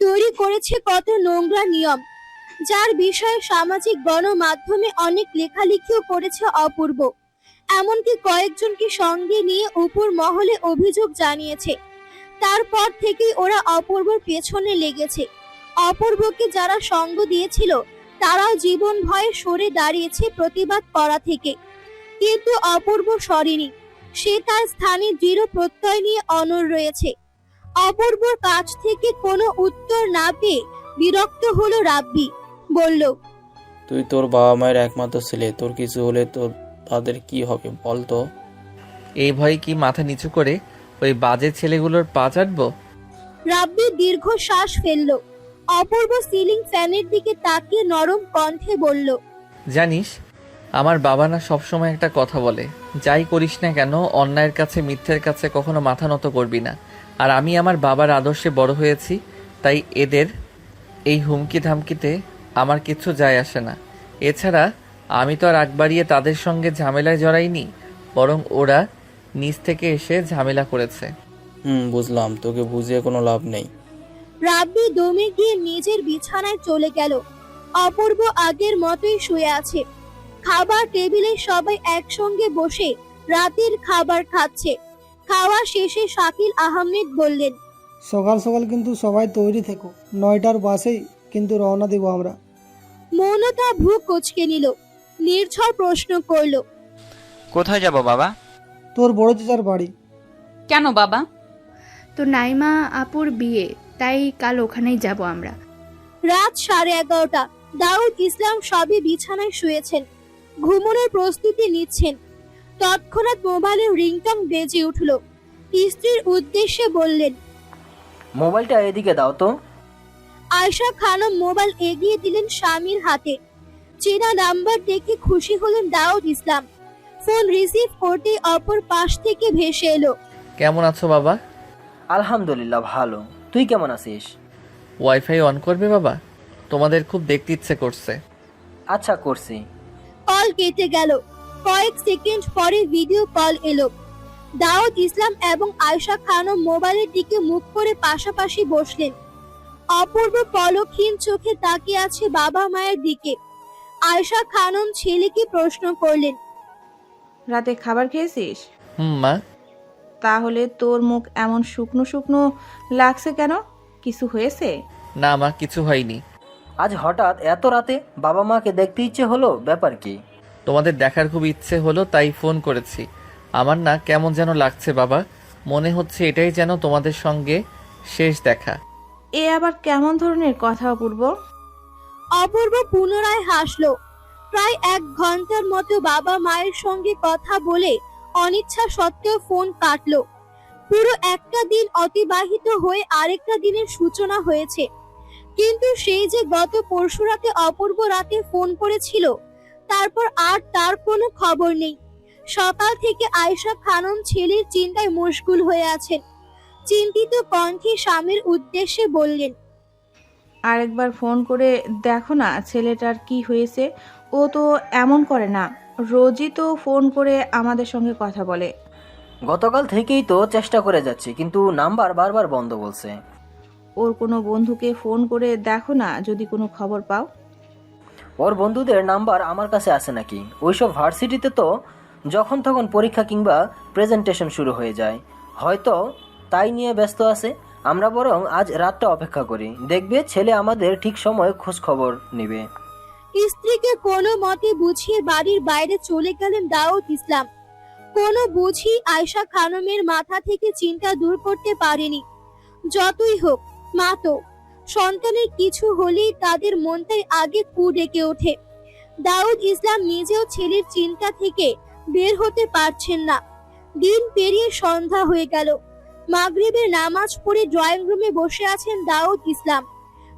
তৈরি করেছে কত নোংরা নিয়ম, যার বিষয়ে সামাজিক গণমাধ্যমে অনেক লেখালেখিও করেছে অপূর্ব। এমনকি কয়েকজনকে সঙ্গে নিয়ে উপর মহলে অভিযোগ জানিয়েছে। তারপর থেকেই ওরা অপূর্বর পেছনে লেগেছে। অপূর্বকে যারা সঙ্গ দিয়েছিল তারাও জীবন ভয়ে সরে দাঁড়িয়েছে প্রতিবাদ করা থেকে। কিন্তু অপূর্ব সরেনি। সে তার স্থানে দৃঢ় প্রত্যয় নিয়ে অনড় রয়েছে। অপূর্বর কাছ থেকে কোনো উত্তর না পেয়ে বিরক্ত হলো রাব্বি, বলল, তুই তোর বাবা মায়ের একমাত্র ছেলে, তোর কিছু হলে তোর তাদের কি হবে বল তো? এই ভয়ে কি মাথা নিচু করে ওই বাজে ছেলেগুলোর পা চাটবো? রাব্বি দীর্ঘ শ্বাস ফেলল। অপূর্ব সিলিং ফ্যানের দিকে তাকিয়ে নরম কণ্ঠে বলল, জানিস, আমার বাবা না সবসময় একটা কথা বলে, যাই করিস না কেন অন্যায়ের কাছে মিথ্যের কাছে কখনো মাথা নত করবি না। আর আমি আমার বাবার আদর্শে বড় হয়েছি, তাই এদের এই হুমকি ধামকিতে আমার কিচ্ছু যায় আসে না। এছাড়া আমি তো আর আগ বাড়িয়ে তাদের সঙ্গে ঝামেলায় জড়াইনি, বরং ওরা নিজ থেকে এসে ঝামেলা করেছে। বুঝলাম, তোকে বুঝিয়ে কোনো লাভ নেই। রাব্বি দমে গিয়ে নিজের বিছানায় চলে গেল। অপূর্ব আগের মতোই শুয়ে আছে। খাবার টেবিলে সবাই একসঙ্গে বসে রাতের খাবার খাচ্ছে। খাওয়া শেষে শাকিল আহমেদ বললেন, সকাল সকাল কিন্তু সবাই তৈরি থেকো, 9টার বাসেই কিন্তু রওনা দেব আমরা। মৌনতা ভ্রু কুঁচকে নিল। নির্ঝর প্রশ্ন করল, কোথায় যাব বাবা? তোর বড় চাচার বাড়ি। কেন বাবা? তো নাইমা আপুর বিয়ে, তাই কাল ওখানেই যাব আমরা। রাত 11:30। দাউদ ইসলাম সবে বিছানায় শুয়েছেন, ঘুমানোর প্রস্তুতি নিচ্ছেন। তৎক্ষণাৎ মোবাইলের রিংটং বেজে উঠল। স্ত্রীর উদ্দেশ্যে বললেন, মোবাইলটা এদিকে দাও তো। আয়শা খানম মোবাইল এগিয়ে দিলেন স্বামীর হাতে। চেনা নাম্বার দেখে খুশি হলেন দাউদ ইসলাম। ফোন রিসিভ করতে অপর পাশ থেকে ভেসে এলো, কেমন আছো বাবা? আলহামদুলিল্লাহ ভালো, তুই কেমন আছিস? ওয়াইফাই অন করবে বাবা, তোমাদের খুব দেখতে ইচ্ছে করছে। আচ্ছা করছি। কল কেটে গেল। কয়েক সেকেন্ড পরে ভিডিও কল এলো। দাউদ ইসলাম এবং আয়শা খানম মোবাইলের দিকে মুখ করে পাশাপাশি বসলেন। অপূর্ব পলকহীন চোখে তাকিয়ে আছে বাবা মায়ের দিকে। আয়শা খানম ছেলেকে প্রশ্ন করলেন, রাতে খাবার খেয়েছিস? মা। তাহলে তোর মুখ এমন শুকনো শুকনো লাগছে কেন? কিছু হয়েছে? না মা, কিছু হয়নি। আজ হঠাৎ এত রাতে বাবা মাকে দেখতে ইচ্ছে হলো, ব্যাপার কি? তোমাদের দেখার খুব ইচ্ছে হলো তাই ফোন করেছি। আমার না কেমন যেন লাগছে বাবা, মনে হচ্ছে এটাই যেন তোমাদের সঙ্গে শেষ দেখা। এ আবার কেমন ধরনের কথা অপূর্ব? অপূর্ব পুনরায় হাসলো। প্রায় 1 ঘন্টার মতো বাবা মায়ের সঙ্গে কথা বলে অনিচ্ছা সত্ত্বেও ফোন কাটলো। পুরো একটা দিন অতিবাহিত হয়ে আরেকটা দিনের সূচনা হয়েছে, কিন্তু সেই যে গত পরশুরাতে অপূর্ব রাতে ফোন করেছিল, তারপর আর তার কোনো খবর নেই। সকাল থেকে আয়েশা খানম ছেলের চিন্তায় মশগুল হয়ে আছেন। চিন্তিত কণ্ঠে স্বামীর উদ্দেশ্যে বললেন, আরেকবার ফোন করে দেখো না ছেলেটার কি হয়েছে। ও তো এমন করে না, রোজই তো ফোন করে আমাদের সঙ্গে কথা বলে। গতকাল থেকেই তো চেষ্টা করে যাচ্ছি, কিন্তু নাম্বার বারবার বন্ধ বলছে। ওর কোনো বন্ধুকে ফোন করে দেখো না যদি কোনো খবর পাও। ওর বন্ধুদের নাম্বার আমার কাছে আছে নাকি? ওইসব ভার্সিটিতে তো যখন তখন পরীক্ষা কিংবা প্রেজেন্টেশন শুরু হয়ে যায়, হয়তো তাই নিয়ে ব্যস্ত আছে। আমরা বরং আজ রাতটা অপেক্ষা করি, দেখবে ছেলে আমাদের ঠিক সময় খোঁজ খবর নেবে। স্ত্রীকে কোনো মতে বুঝিয়ে বাড়ির বাইরে চলে গেলেন দাউদ ইসলাম। কোনো বুঝি আয়েশা খানমের মাথা থেকে চিন্তা দূর করতে পারেনি। যতই হোক, মা তো, সন্তানের কিছু হলেই তাদের মনটাই আগে কু ডেকে ওঠে। দাউদ ইসলাম নিজেও ছেলের চিন্তা থেকে বের হতে পারছেন না। দিন পেরিয়ে সন্ধ্যা হয়ে গেল। মাগরিবের নামাজ পড়ে ড্রয়িং রুমে বসে আছেন দাউদ ইসলাম।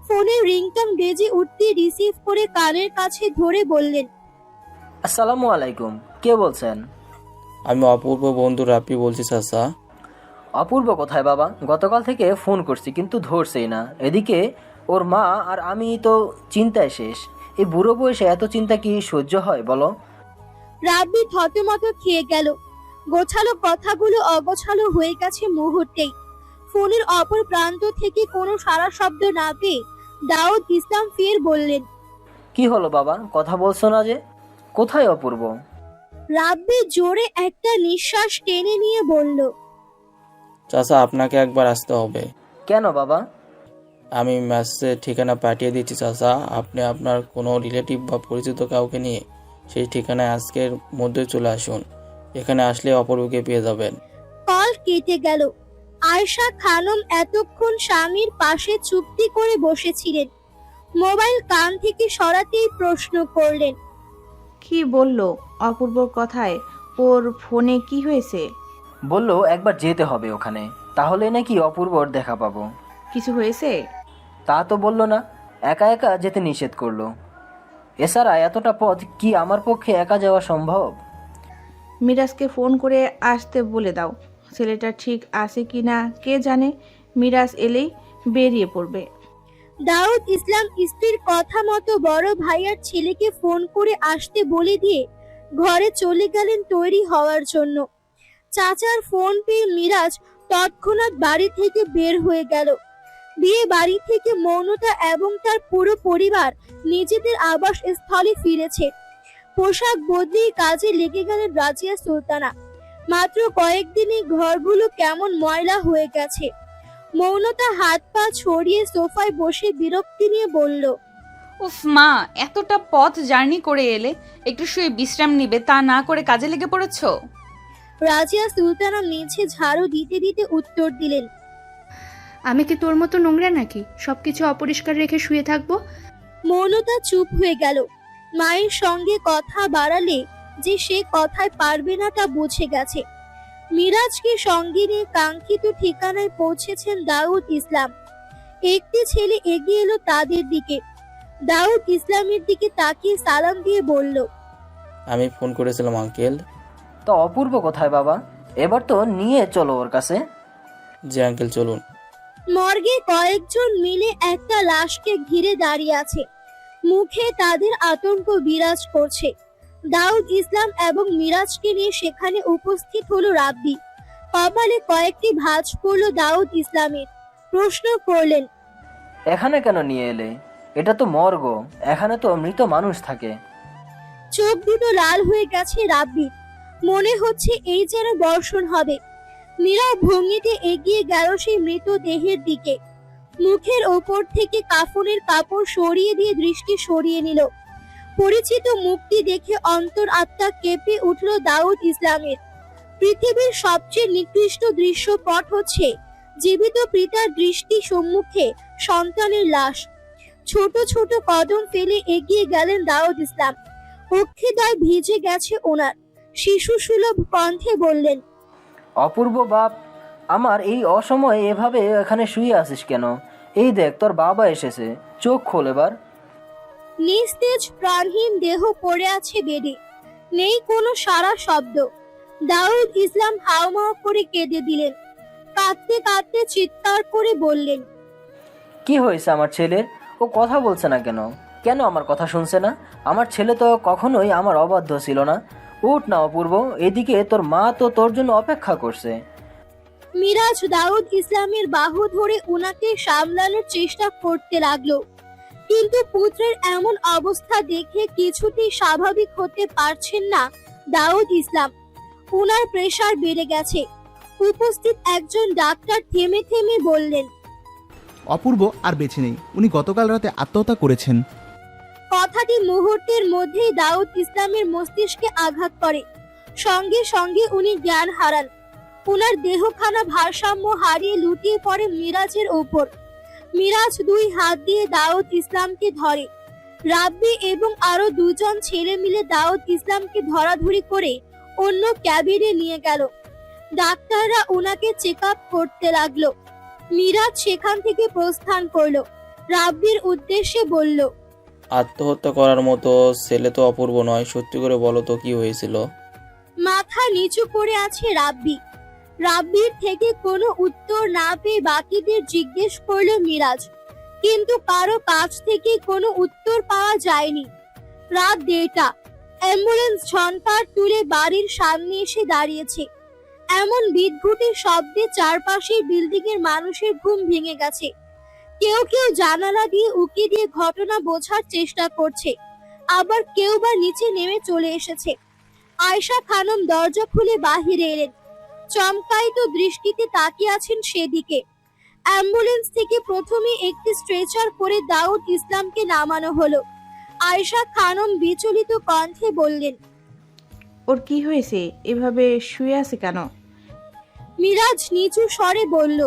ফোনের রিংটং বেজে উঠতে রিসিভ করে কানের কাছে ধরে বললেন, আসসালামু আলাইকুম, কে বলছেন? আমি অপূর্ব বন্ধু রাপি বলছি চাচা। অপূর্ব কোথায় বাবা? গতকাল থেকে ফোন করছি কিন্তু ধরছেই না। এদিকে ওর মা আর আমি তো চিন্তায় শেষ। এই বুড়ো বয়সে এত চিন্তা কি সহ্য হয় বলো? রাব্বি থতমত খেয়ে গেল। গোছালো কথাগুলো অগোছালো হয়ে গেছে মুহূর্তেই। ফোনের অপর প্রান্ত থেকে কোনো সারা শব্দ না পেয়ে দাউদ ইসলাম ফের বললেন, কি হলো বাবা, কথা বলছো না যে? কোথায় অপূর্ব? রাব্বি জোরে একটা নিঃশ্বাস টেনে নিয়ে বলল, চাচা আপনাকে একবার আসতে হবে। কেন বাবা? আমি মেসেজের ঠিকানা পাঠিয়ে দিচ্ছি চাচা, আপনি আপনার কোনো রিলেটিভ বা পরিচিত কাউকে নিয়ে সেই ঠিকানায় আজকের মধ্যে চলে আসুন। এখানে আসলে অপূর্বকে পেয়ে যাবেন। কল কেটে গেল। আয়েশা খানম এতক্ষণ স্বামীর পাশে চুপটি করে বসেছিলেন। মোবাইল কান থেকে সরাতেই প্রশ্ন করলেন, কি বললো অপূর্বর কথায়? ওর ফোনে কি হয়েছে? বললো একবার যেতে হবে ওখানে, তাহলে নাকি অপূর্বর দেখা পাবো। কিছু হয়েছে? তা তো বললো না, একা একা যেতে নিষেধ করলো। এছাড়া এতটা পথ কি আমার পক্ষে একা যাওয়া সম্ভব? মিরাজকে ফোন করে আসতে বলে দাও। ছেলেটা ঠিক আছে কি না কে জানে, মিরাজ এলেই বেরিয়ে পড়বে। দাউদ ইসলাম স্ত্রীর কথা মতো বড় ভাইয়ার ছেলেকে ফোন করে আসতে বলে দিয়ে ঘরে চলে গেলেন তৈরি হওয়ার জন্য। চাচার ফোন পেয়ে মিরাজ তৎক্ষণাৎ বাড়ি থেকে বের হয়ে গেল। বিয়ে বাড়ি থেকে মৌনতা এবং তার পুরো পরিবার নিজেদের আবাস স্থলে ফিরেছে। পোশাক বদলিয়ে কাজে লেগে গেলেন রাজিয়া সুলতানা। মাত্র কয়েকদিনই ঘরগুলো কেমন ময়লা হয়ে গেছে। মৌনতা হাত পা ছড়িয়ে সোফায় বসে বিরক্তি নিয়ে বলল, উফ মা, এতটা পথ জার্নি করে এলে একটু শুয়ে বিশ্রাম নিবে, তা না করে কাজে লেগে পড়েছো। রাজিয়া সুলতানা মেঝে ঝাড়ু দিতে দিতে উত্তর দিলেন, আমি কি তোর মতো নোংরা নাকি সবকিছু অপরিষ্কার রেখে শুয়ে থাকবো? মৌনতা চুপ হয়ে গেল। মায়ের সঙ্গে কথা বাড়ালে যে সে কথায় পারবে না তা বুঝে গেছে। মিরাজকে সঙ্গে নিয়ে কাঙ্ক্ষিত ঠিকানায় পৌঁছেছেন দাউদ ইসলাম। একটি ছেলে এগিয়ে এলো তাদের দিকে। দাউদ ইসলামের দিকে তাকিয়ে সালাম দিয়ে বলল, আমি ফোন করেছিলাম আঙ্কেল। তো অপূর্ব কোথায় বাবা? এবার তো নিয়ে চলো ওর কাছে। জি আঙ্কেল, চলুন। মর্গে কয়েকজন মিলে একটা লাশকে ঘিরে দাঁড়িয়ে আছে। মুখে তাদের আতঙ্ক বিরাজ করছে। দাউদ ইসলাম এবং মিরাজকে নিয়ে সেখানে উপস্থিত হলো রাব্বি। কপালে কয়েকটি ভাঁজ পড়লো দাউদ ইসলামের। প্রশ্ন করলেন, এখানে কেন নিয়ে এলে? এটা তো মর্গ, এখানে তো মৃত মানুষ থাকে। চোখ দুটো লাল হয়ে গেছে রাব্বির। মনে হচ্ছে এই যেন বর্ষণ হবে। নীরব ভঙ্গিতে এগিয়ে গেল সেই মৃত দেহের দিকে। মুখের ওপর থেকে কাফনের কাপড় সরিয়ে দিয়ে দৃষ্টি সরিয়ে নিল। পরিচিত মুক্তি দেখে অন্তর আত্মা কেঁপে উঠল দাউদ ইসলামের। পৃথিবীর সবচেয়ে নিকৃষ্ট দৃশ্যপট হচ্ছে জীবিত পিতার দৃষ্টি সম্মুখে সন্তানের লাশ। ছোট ছোট কদম ফেলে এগিয়ে গেলেন দাউদ ইসলাম। অক্ষিদয় ভিজে গেছে ওনার। শিশু সুলভ কণ্ঠে বললেন, অপূর্ব বাপ, আমার এই অসময়ে এভাবে এখানে শুয়ে আছিস কেন? এই দেখ, তোর বাবা এসেছে, চোখ খোল এবার। নিস্তেজ প্রাণহীন দেহ পড়ে আছে বেডে, নেই কোনো সারা শব্দ। দাউদ ইসলাম হাউমাউ করে কেঁদে দিলেন। কাঁদতে কাঁদতে চিৎকার করে বললেন, কি হয়েছে আমার ছেলের? ও কথা বলছে না কেন? কেন আমার কথা শুনছে না? আমার ছেলে তো কখনোই আমার অবাধ্য ছিল না। উঠ না অপূর্ব, এদিকে তোর মা তো তোর জন্য অপেক্ষা করছে। মিরাজ দাউদ ইসলামের বাহু ধরে উনাকে সামলানোর চেষ্টা করতে লাগলো, কিন্তু পুত্রের এমন অবস্থা দেখে কিছুতেই স্বাভাবিক হতে পারছেন না দাউদ ইসলাম। উনার প্রেসার বেড়ে গেছে। উপস্থিত একজন ডাক্তার থেমে থেমে বললেন, অপূর্ব আর বেঁচে নেই, উনি গতকাল রাতে আত্মহত্যা করেছেন। কথাটি মুহূর্তের মধ্যেই দাউদ ইসলামের মস্তিষ্কে আঘাত করে। সঙ্গে সঙ্গে উনি জ্ঞান হারান। উনার দেহখানা ভারসাম্য হারিয়ে লুটিয়ে পড়ে মিরাজের ওপর। মিরাজ দুই হাত দিয়ে দাউদ ইসলামকে ধরে। রাব্বি এবং আরো দুজন ছেলে মিলে দাউদ ইসলামকে ধরাধরি করে অন্য ক্যাবিনে নিয়ে গেল। ডাক্তাররা ওনাকে চেক আপ করতে লাগলো। মিরাজ সেখান থেকে প্রস্থান করলো। রাব্বির উদ্দেশ্যে বলল, আত্মহত্যা করার মতো ছেলে তো অপূর্ব নয়, সত্যি করে বলো তো কি হয়েছিল? মাথা নিচু করে আছে রাব্বি। রাব্বির থেকে কোনো উত্তর না পেয়ে বাকিদের জিজ্ঞেস করলো মিরাজ, কিন্তু কারো কাছ থেকে কোনো উত্তর পাওয়া যায়নি। রাত 1:30। অ্যাম্বুলেন্স ঝনকার তুলে বাড়ির সামনে এসে দাঁড়িয়েছে। এমন বিদ্ঘুটের শব্দে চারপাশের বিল্ডিং এর মানুষের ঘুম ভেঙে গেছে। কেউ কেউ জানালা দিয়ে উকি দিয়ে ঘটনা বোঝার চেষ্টা করছে, আবার কেউ বা নিচে নেমে চলে এসেছে। আয়েশা খানম দরজা খুলে বাহিরে এলেন। চমকায়িত দৃষ্টিতে তাকিয়ে আছেন সেদিকে। অ্যাম্বুলেন্স থেকে প্রথমে একটি স্ট্রেচার করে দাউদ ইসলামকে নামানো হলো। আয়েশা খানম বিচলিত কণ্ঠে বললেন, ওর কি হয়েছে? এভাবে শুয়ে আছে কেন? মিরাজ নিচু স্বরে বলল,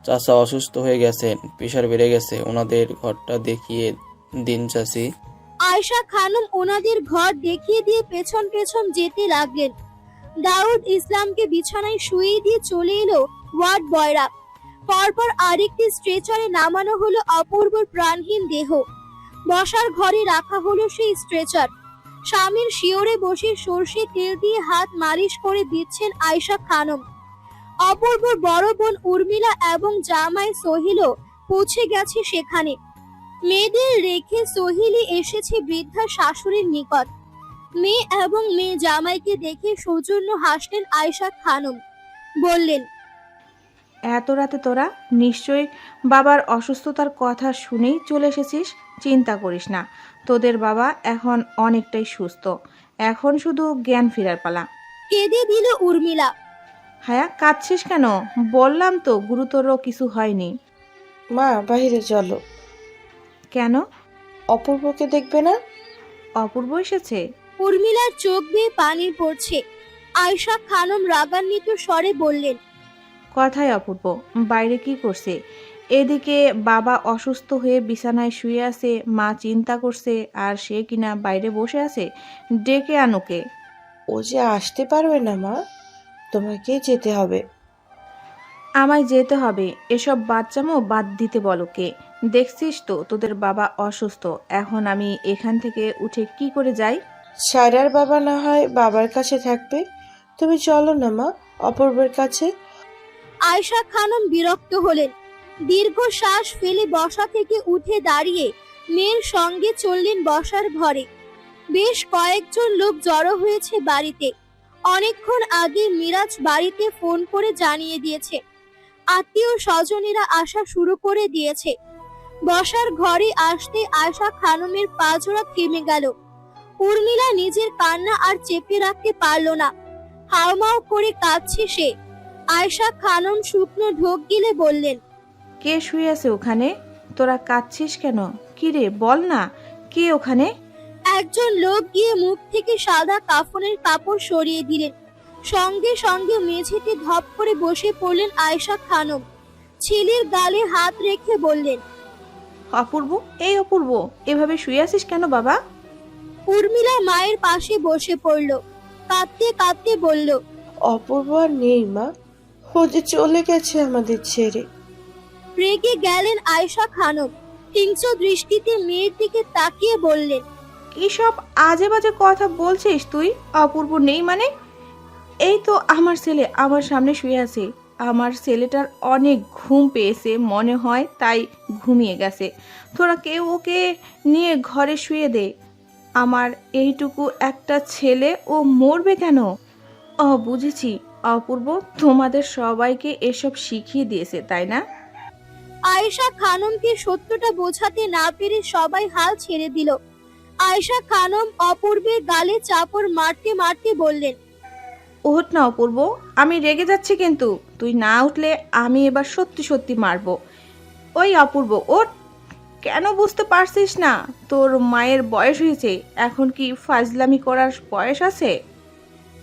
চাচা অসুস্থ হয়ে গেছেন, প্রেশার বেড়ে গেছে, ওনাদের ঘরটা দেখিয়ে দিন চাচি। আয়েশা খানম ওনাদের ঘর দেখিয়ে দিয়ে পেছন পেছন যেতে লাগলেন। দাউদ ইসলামকে বিছানায় শুয়ে দিয়ে চলে এলো ওয়ার্ড বয়রা। পরপর আরেকটি স্ট্রেচারে নামানো হলো অপূর্বর প্রাণহীন দেহ। বসার ঘরে রাখা হলো সেই স্ট্রেচার। স্বামীর শিওরে বসে সর্ষে তেল দিয়ে হাত মালিশ করে দিচ্ছেন আয়েশা খানম। অপূর্বর বড় বোন উর্মিলা এবং জামাই সোহিলও পৌঁছে গেছে সেখানে। মেয়েদের রেখে সোহিলি এসেছে বৃদ্ধা শাশুড়ির নিকট। মেয়ে এবং মেয়ে জামাইকে দেখে সৌজন্য হাসলেন আয়েশা খানম। বললেন, এত রাতে তোরা নিশ্চয়ই বাবার অসুস্থতার কথা শুনেই চলে এসেছিস। চিন্তা করিস না, তোদের বাবা এখন অনেকটাই সুস্থ। এখন শুধু জ্ঞান ফেরার পালা। কেঁদে দিল উর্মিলা। হায়া, কাঁদছিস কেন? বললাম তো গুরুতর কিছু হয়নি। মা, বাইরে চলো। কেন? অপূর্বকে দেখবে না? অপূর্ব এসেছে? উর্মিলার চোখ বেয়ে পানি পড়ছে। আয়েশা খানম রাগান্বিত স্বরে বললেন, কথাই অপূর্ব, বাইরে কি করছে? এদিকে বাবা অসুস্থ হয়ে বিছানায় শুয়ে আছে, মা চিন্তা করছে, আর সে কিনা বাইরে বসে আছে। ডেকে আনুকে। ও যে আসতে পারবে না মা, তোমাকে যেতে হবে। আমায় যেতে হবে? এসব বাচ্চামো বাদ দিতে বলো কে? দেখছিস তো তোদের বাবা অসুস্থ। এখন আমি এখান থেকে উঠে কি করে যাই? সায়রার বাবা না হয় বাবার কাছে থাকবে, তুমি চলো না মা অপূর্বের কাছে। আয়েশা খানম বিরক্ত হলেন। দীর্ঘ শ্বাস ফেলে বসা থেকে উঠে দাঁড়িয়ে মেয়ের সঙ্গে চললেন বসার ঘরে। বেশ কয়েকজন লোক জড়ো হয়েছে বাড়িতে। অনেকক্ষণ আগে মিরাজ বাড়িতে ফোন করে জানিয়ে দিয়েছে। আত্মীয় স্বজনেরা আসা শুরু করে দিয়েছে। বসার ঘরে আসতে আয়েশা খানমের পা জোড়া থেমে গেল। উর্মিলা নিজের কান্না আর চেপে রাখতে পারল না। হাউমাউ করে কাঁদছে সে। আয়েশা খানম শুকনো ঢোক গিলে বললেন, কে শুয়ে আছে ওখানে? তোরা কাঁদছিস কেন? কি রে, বল না, কে ওখানে? একজন লোক গিয়ে মুখ থেকে সাদা কাফনের কাপড় সরিয়ে দিলেন। সঙ্গে সঙ্গে মেঝেতে ধপ করে বসে পড়লেন আয়েশা খানম। ছেলের গালে হাত রেখে বললেন, অপূর্ব, এই অপূর্ব, এভাবে শুয়ে আছিস কেন বাবা? উর্মিলা মায়ের পাশে বসে পড়ল, কাঁদতে কাঁদতে বলল, অপূর্ব আর নেই মা, ও যে চলে গেছে আমাদের ছেড়ে। রেগে গেলেন আয়েশা খানম। হিংস্র দৃষ্টিতে মেয়ের দিকে তাকিয়ে বললেন, কি সব আজে বাজে কথা বলছিস তুই? অপূর্ব নেই মানে? এই তো আমার ছেলে আমার সামনে শুয়ে আছে। আমার ছেলেটার অনেক ঘুম পেয়েছে মনে হয়, তাই ঘুমিয়ে গেছে। তোরা কেউ ওকে নিয়ে ঘরে শুয়ে দে। আমার এইটুকু একটা ছেলে, ও মরবে কেন? বুঝেছি, অপূর্ব তোমাদের সবাইকে এসব শিখিয়ে দিয়েছে তাই না? আয়েশা খানমকে সত্যটা বোঝাতে না পেরে সবাই হাল ছেড়ে দিল। আয়েশা খানম অপূর্বের গালে চাপড় মারতে মারতে বললেন, ওঠ না অপূর্ব, আমি রেগে যাচ্ছি কিন্তু। তুই না উঠলে আমি এবার সত্যি সত্যি মারবো। ওই অপূর্ব ওঠ, কেন বুঝতে পারছিস না? তোর মায়ের বয়স হয়েছে, এখন কি ফাজলামি করার বয়স আছে?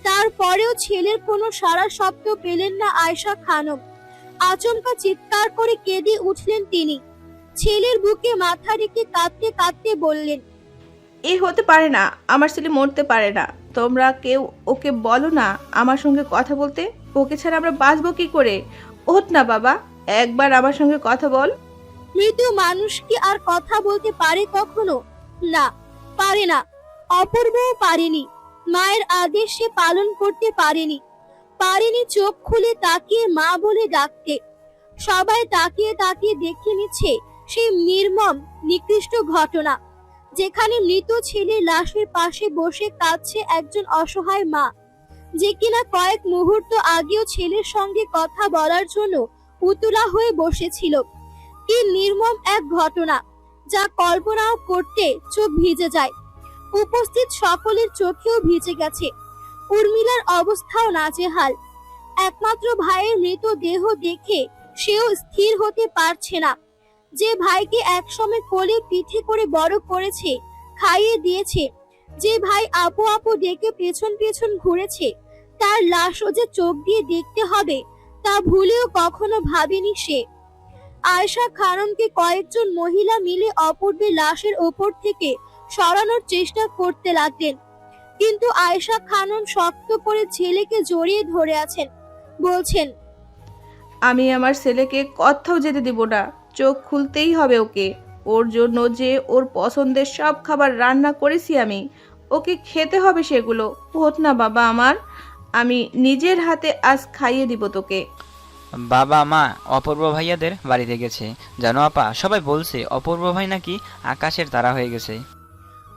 তারপরেও ছেলের কোনো সারা শব্দ পেলেন না আয়েশা খানম। আচমকা চিৎকার করে কেঁদে উঠলেন তিনি। ছেলের বুকে মাথা রেখে কাঁদতে কাঁদতে বললেন, এ হতে পারে না, আমার ছেলে মরতে পারে না। তোমরা কেউ ওকে বলো না আমার সঙ্গে কথা বলতে। ওকে ছাড়া আমরা বাঁচবো কি করে? ওঠ না বাবা, একবার আমার সঙ্গে কথা বল। মৃত মানুষ কি আর কথা বলতে পারে কখনো? না, পারে না। অপূর্বও পারেনি। মায়ের আদেশ সে পালন করতে পারেনি। চোখ খুলে তাকিয়ে মা বলে ডাকতে। সবাই তাকিয়ে তাকিয়ে দেখে নিচ্ছে সেই নির্মম নিকৃষ্ট ঘটনা, যেখানে মৃত ছেলে লাশের পাশে বসে কাঁদছে একজন অসহায় মা, যে কিনা কয়েক মুহূর্ত আগেও ছেলের সঙ্গে কথা বলার জন্য উতলা হয়ে বসেছিল। কি নির্মম এক ঘটনা, যা কল্পনাও করতে চোখ ভিজে যায়। উপস্থিত সকলের চোখেও ভিজে গেছে। উর্মিলার অবস্থাও নাজেহাল। একমাত্র ভাইয়ের মৃত দেহ দেখে সেও স্থির হতে পারছে না। যে ভাইকে একসময় কোলে পিঠে করে বড় করেছে, খাইয়ে দিয়েছে, যে ভাই আপু আপু ডেকে পেছন পেছন ঘুরেছে, তার লাশও যে চোখ দিয়ে দেখতে হবে তা ভুলেও কখনো ভাবেনি সে। আয়েশা খানমকে কয়েকজন মহিলা মিলে অপূর্বের লাশের ওপর থেকে সরানোর চেষ্টা করতে লাগলেন, কিন্তু আয়েশা খানম শক্ত করে ছেলেকে জড়িয়ে ধরে আছেন। বলছেন, আমি আমার ছেলেকে কোথাও যেতে দেব না, চোখ খুলতেই হবে ওকে। ওর জন্য যে ওর পছন্দের সব খাবার রান্না করেছি আমি, ওকে খেতে হবে সেগুলো। ওঠ না বাবা আমার, আমি নিজের হাতে আজ খাইয়ে দিব তোকে। বাবা মা অপূর্ব ভাইয়াদের বাড়িতে গেছে জানো আপা, সবাই বলছে অপূর্ব ভাই নাকি আকাশের তারা হয়ে গেছে।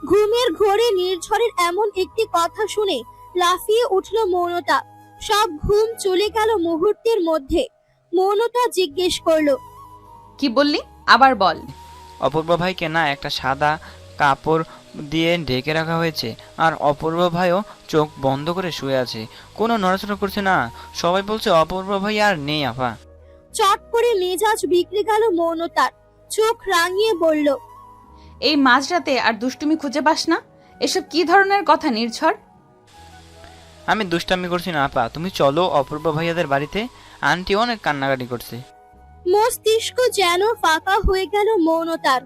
ঘুমের ঘোরে নির্ঝরের এমন একটি কথা শুনে লাফিয়ে উঠল মৌনতা। সব ঘুম চলে গেল মুহূর্তের মধ্যে। মৌনতা জিজ্ঞেস করলো, কি বললি? আবার বল। অপূর্ব ভাইকে না একটা সাদা কাপড় দিয়ে ঢেকে রাখা হয়েছে, আর অপূর্ব ভাইও চোখ বন্ধ করে শুয়ে আছে, কোনো নড়াচড়া করছে না। সবাই বলছে অপূর্ব ভাই আর নেই আপা। চট করে মেজাজ বিগড়ে গেল মৌনতার। চোখ রাঙিয়ে বলল, এই মাঝরাতে আর দুষ্টুমি খুঁজে পাস না? এসব কি ধরনের কথা নির্ঝর? আমি দুষ্টামি করছি না আপা, তুমি চলো অপূর্ব ভাইয়াদের বাড়িতে, আন্টি অনেক কান্নাকাটি করছে। মস্তিষ্ক যেন ফাঁকা হয়ে গেল মৌনতার।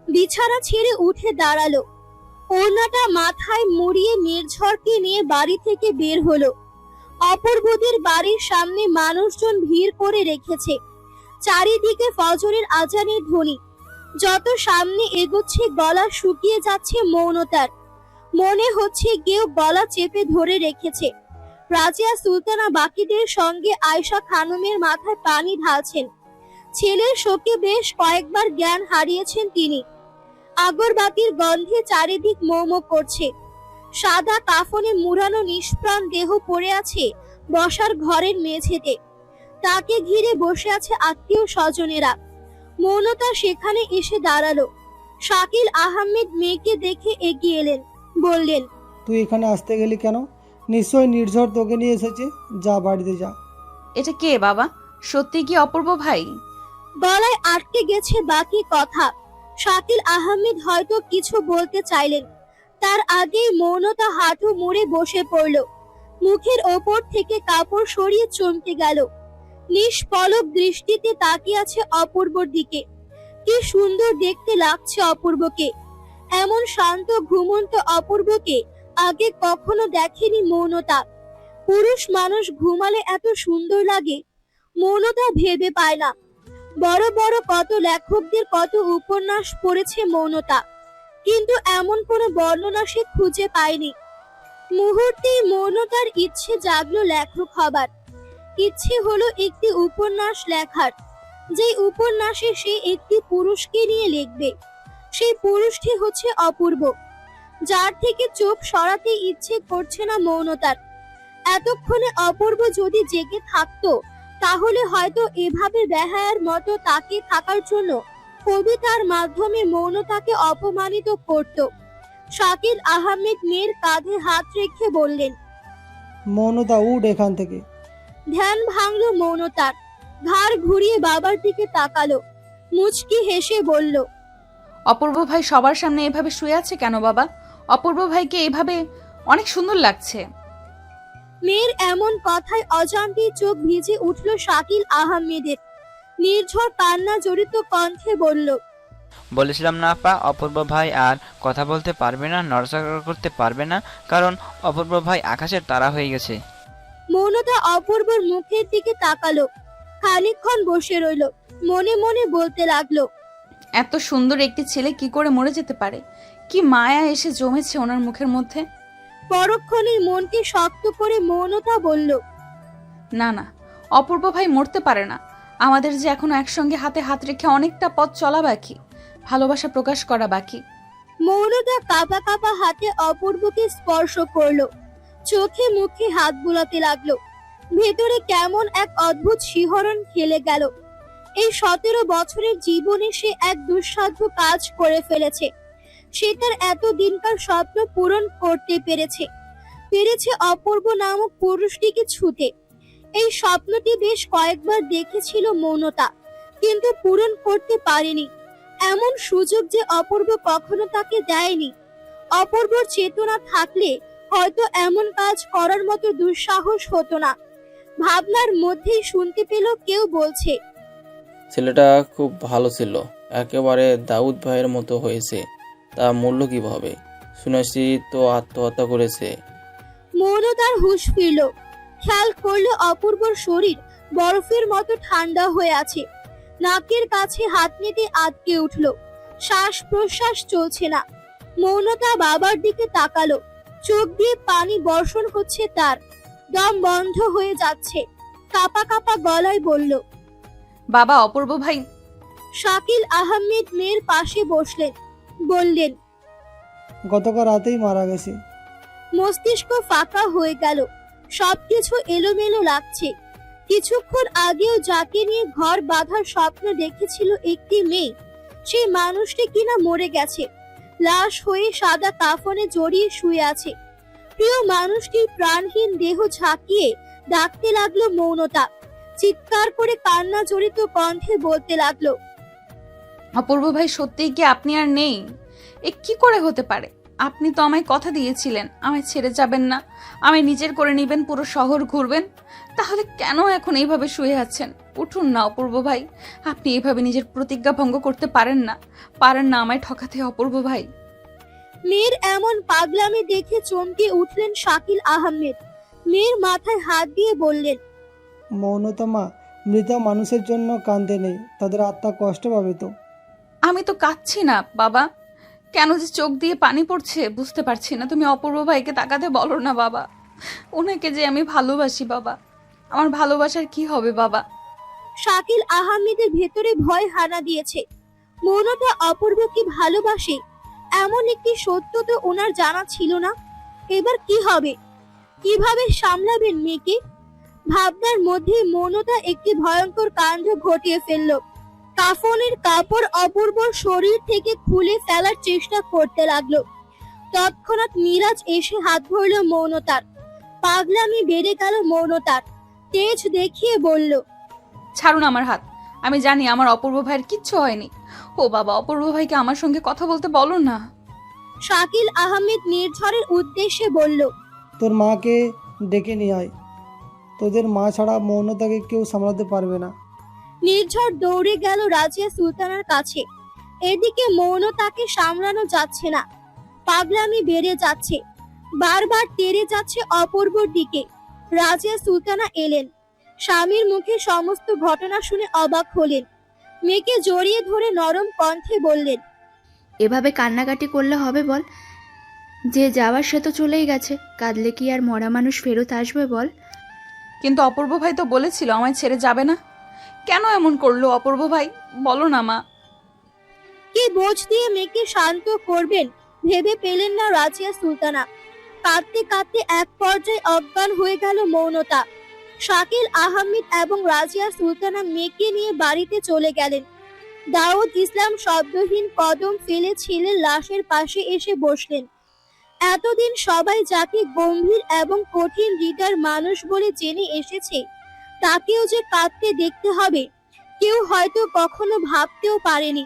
বিছানা ছেড়ে উঠে দাঁড়ালো। ওড়নাটা মাথায় মুড়িয়ে নির্ঝরকে নিয়ে বাড়ি থেকে বের হলো। অপূর্বদের বাড়ির সামনে মানুষজন ভিড় করে রেখেছে। চারিদিকে ফজরের আজানের ধ্বনি। যত সামনে এগোচ্ছে গলা শুকিয়ে যাচ্ছে মৌনতার। মনে হচ্ছে কেউ গলা চেপে ধরে রেখেছে। রাজিয়া সুলতানা বাকিদের সঙ্গে আয়েশা খানমের মাথায় পানি ঢালছেন। ছেলের শোকে বেশ কয়েকবার জ্ঞান হারিয়েছেন তিনি। আগরবাতির গন্ধে চারিদিক মৌমো করছে। সাদা কাফনে মুড়ানো নিষ্প্রাণ দেহ পড়ে আছে বসার ঘরের মেঝেতে। তাকে ঘিরে বসে আছে আত্মীয় স্বজনেরা। মৌনতা সেখানে এসে দাঁড়ালো। শাকিল আহমেদ মেয়েকে দেখে এগিয়ে এলেন, বললেন, তুই এখানে আসতে গেলি কেন? নিশ্চয়ই নির্ঝর তোকে নিয়ে এসেছে, যা বাড়িতে যা। এটা কে বাবা? সত্যি কি অপূর্ব ভাই? গলায় আটকে গেছে বাকি কথা। শাকিল আহমেদ হয়তো কিছু বলতে চাইলেন, তার আগেই মৌনতা হাঁটু মুড়ে বসে পড়ল। মুখের ওপর থেকে কাপড় সরিয়ে চমকে গেল। নিষ্পলক দৃষ্টিতে তাকিয়ে আছে অপূর্বর দিকে। কি সুন্দর দেখতে লাগছে অপূর্বকে। এমন শান্ত ঘুমন্ত অপূর্বকে আগে কখনো দেখেনি মৌনতা। পুরুষ মানুষ ঘুমালে এত সুন্দর লাগে, মৌনতা ভেবে পায় না। বড় বড় কত লেখকদের কত উপন্যাস পড়েছে মৌনতা, কিন্তু এমন কোনো বর্ণনা সে খুঁজে পায়নি। মুহূর্তেই মৌনতার ইচ্ছে জাগলো লেখক হবার। ইচ্ছে হলো একটি উপন্যাস লেখার, যেই উপন্যাসে সে একটি পুরুষকে নিয়ে লিখবে। সেই পুরুষটি হচ্ছে অপূর্ব, যার থেকে চোখ সরাতে ইচ্ছে করছে না মৌনতার। এতক্ষণে অপূর্ব যদি জেগে থাকতো, তাহলে হয়তো এভাবে বেহায়ার মতো তাকে থাকার জন্য কবিতার মাধ্যমে মৌনতাকে অপমানিত করত। শাকিল আহমেদ মেয়ের কাঁধে হাত রেখে বললেন, মৌনতা উঠ এখান থেকে। ধ্যান ভাঙলো মৌনতার। ঘাড় ঘুরিয়ে বাবার দিকে তাকালো, মুচকি হেসে বলল, অপূর্ব ভাই সবার সামনে এভাবে শুয়ে আছে কেন বাবা? অপূর্ব ভাইকে এভাবে অনেক সুন্দর লাগছে। মেয়ের এমন কথায় অজান্তেই চোখ ভিজে উঠল শাকিল আহমেদের। নির্ঝর কান্না জড়িত কণ্ঠে বলল, বলেছিলাম না আপা, অপূর্ব ভাই আর কথা বলতে পারবে না, নড়াচড়া করতে পারবে না, কারণ অপূর্ব ভাই আকাশের তারা হয়ে গেছে। মৌনতা অপূর্বর মুখের দিকে তাকালো, খানিকক্ষণ বসে রইল, মনে মনে বলতে লাগলো, এত সুন্দর একটি ছেলে কি করে মরে যেতে পারে? কি মায়া এসে জমেছে ওনার মুখের মধ্যে। পরক্ষণেই মনকে শক্ত করে মৌনতা বলল, না না, অপূর্ব ভাই মরতে পারে না। আমাদের যে এখনো একসঙ্গে হাতে হাত রেখে অনেকটা পথ চলা বাকি, ভালোবাসা প্রকাশ করা বাকি। মৌনতা কাঁপা কাঁপা হাতে অপূর্বকে স্পর্শ করলো, চোখে মুখে হাত বুলাতে লাগলো। ভেতরে কেমন এক অদ্ভুত শিহরণ খেলে গেল। এই 17 বছরের জীবনে সে এক দুঃসাধ্য কাজ করে ফেলেছে। সে তার এত দিনকার স্বপ্ন পূরণ করতে পেরেছে অপূর্ব নামক পুরুষটিকে ছুঁতে। এই স্বপ্নটি বেশ কয়েকবার দেখেছিল মৌনতা, কিন্তু পূরণ করতে পারেনি। এমন সুযোগ যে অপূর্ব কখনো তাকে দেয়নি। অপূর্বর চেতনা থাকলে হয়তো এমন কাজ করার মতো দুঃসাহস হতো না। ভাবনার মধ্যেই শুনতে পেল কেউ বলছে, ছেলেটা খুব ভালো ছিল, একেবারে দাউদ ভাইয়ের মতো হয়েছে। তা মূল্য কিভাবে? শুনেছি তো আত্মহত্যা করেছে। মৌনতার হুঁশ ফিরল। খেয়াল করলো অপূর্বর শরীর বরফের মতো ঠান্ডা হয়ে আছে। নাকের কাছে হাত নিতে আটকে উঠল, শ্বাস প্রশ্বাস চলছে না। মৌনতা বাবার দিকে তাকালো, চোখ দিয়ে পানি বর্ষণ হচ্ছে তার, দম বন্ধ হয়ে যাচ্ছে। কাঁপা কাঁপা গলায় বলল, বাবা, অপূর্ব ভাই। শাকিল আহমেদ মেয়ের পাশে বসলেন, বললেন, গতকাল রাতেই মারা গেছে। মস্তিষ্ক ফাঁকা হয়ে গেল, সবকিছু এলোমেলো লাগছে। কিছুক্ষণ আগেও যাকে নিয়ে ঘর বাঁধার স্বপ্ন দেখেছিল একটি মেয়ে, সেই মানুষটি কিনা মরে গেছে, লাশ হয়ে সাদা কাফনে জড়িয়ে শুয়ে আছে। প্রিয় মানুষটির প্রাণহীন দেহ ঝাঁকিয়ে ডাকতে লাগলো মৌনতা। চিৎকার করে কান্না জড়িত কণ্ঠে বলতে লাগলো, অপূর্ব ভাই সত্যিই কি আপনি আর নেই? এ কি করে হতে পারে? আপনি তো আমায় কথা দিয়েছিলেন আমায় ছেড়ে যাবেন না, আমায় নিজের করে নেবেন, পুরো শহর ঘুরবেন। তাহলে কেন এখন এইভাবে শুয়ে আছেন? উঠুন না অপূর্ব ভাই, আপনি এইভাবে নিজের প্রতিজ্ঞা ভঙ্গ করতে পারেন না, আমায় ঠকাতে অপূর্ব ভাই। মেয়ের এমন পাগলামি দেখে চমকে উঠলেন শাকিল আহমেদ। মেয়ের মাথায় হাত দিয়ে বললেন, মৌনতা মা, মৃত মানুষের জন্য কাঁদতে নেই, তাদের আত্মা কষ্ট পাবে তো। আমি তো কাঁদছি না বাবা, কেন যে চোখ দিয়ে পানি পড়ছে বুঝতে পারছি না। তুমি অপূর্ব ভাইকে তাকাতে বলো না বাবা, ওনাকে যে আমি ভালোবাসি বাবা, আমার ভালোবাসার কি হবে বাবা? শাকিল আহমেদের ভেতরে ভয় হানা দিয়েছে। মৌনতা অপূর্বকে ভালোবাসে এমন একটি সত্য তো ওনার জানা ছিল না। এবার কি হবে? কিভাবে সামলাবেন মেয়েকে? ভাবনার মধ্যে মৌনতা একটি ভয়ঙ্কর কাণ্ড ঘটিয়ে ফেলল। কাফনের কাপড় অপূর্বর শরীর থেকে খুলে ফেলার চেষ্টা করতে লাগলো। তৎক্ষণাৎ মিরাজ এসে হাত ধরল মৌনতার। পাগলামি বেড়ে গেল মৌনতার। তেজ দেখিয়ে বলল, ছাড়ুন আমার হাত, আমি জানি আমার অপূর্ব ভাইয়ের কিচ্ছু হয়নি। ও বাবা, অপূর্ব ভাইকে আমার সঙ্গে কথা বলতে বলো না। শাকিল আহমেদ নির্ঝরের উদ্দেশ্যে বলল, তোর মাকে ডেকে নিয়ে আয়। তোদের মা ছাড়া মৌনতাকে কেউ সামলাতে পারবে না। নির্ঝর দৌড়ে গেল রাজিয়া সুলতানার কাছে। এদিকে মৌনতাকে সামলানো যাচ্ছে না, পাগলামি বেড়ে যাচ্ছে, বারবার তেড়ে যাচ্ছে অপূর্বর দিকে। রাজিয়া সুলতানা এলেন, স্বামীর মুখে সমস্ত ঘটনা শুনে অবাক হলেন। মেয়েকে জড়িয়ে ধরে নরম কণ্ঠে বললেন, এভাবে কান্নাকাটি করলে হবে বল? যে যাওয়ার সে তো চলেই গেছে, কাঁদলে কি আর মরা মানুষ ফেরত আসবে বল? কিন্তু অপূর্ব ভাই তো বলেছিল আমায় ছেড়ে যাবে না। কেন এমন করলো অপূর্ব ভাই? বলো না মা। কি বোঝ দিয়ে মেয়েকে শান্ত করবেন ভেবে পেলেন না রাজিয়া সুলতানা। কাঁদতে কাঁদতে এক পর্যায়ে অজ্ঞান হয়ে গেল মৌনতা। শাকিল আহমেদ এবং রাজিয়া সুলতানা মেয়েকে নিয়ে বাড়িতে চলে গেলেন। দাউদ ইসলাম শব্দহীন কদম ফেলে ছেলের লাশের পাশে এসে বসলেন। এতদিন সবাই যাকে গম্ভীর এবং কঠিন হৃদয়ের মানুষ বলে জেনে এসেছে, তাকেও যে কাঁদতে দেখতে হবে কেউ হয়তো কখনো ভাবতেও পারেনি।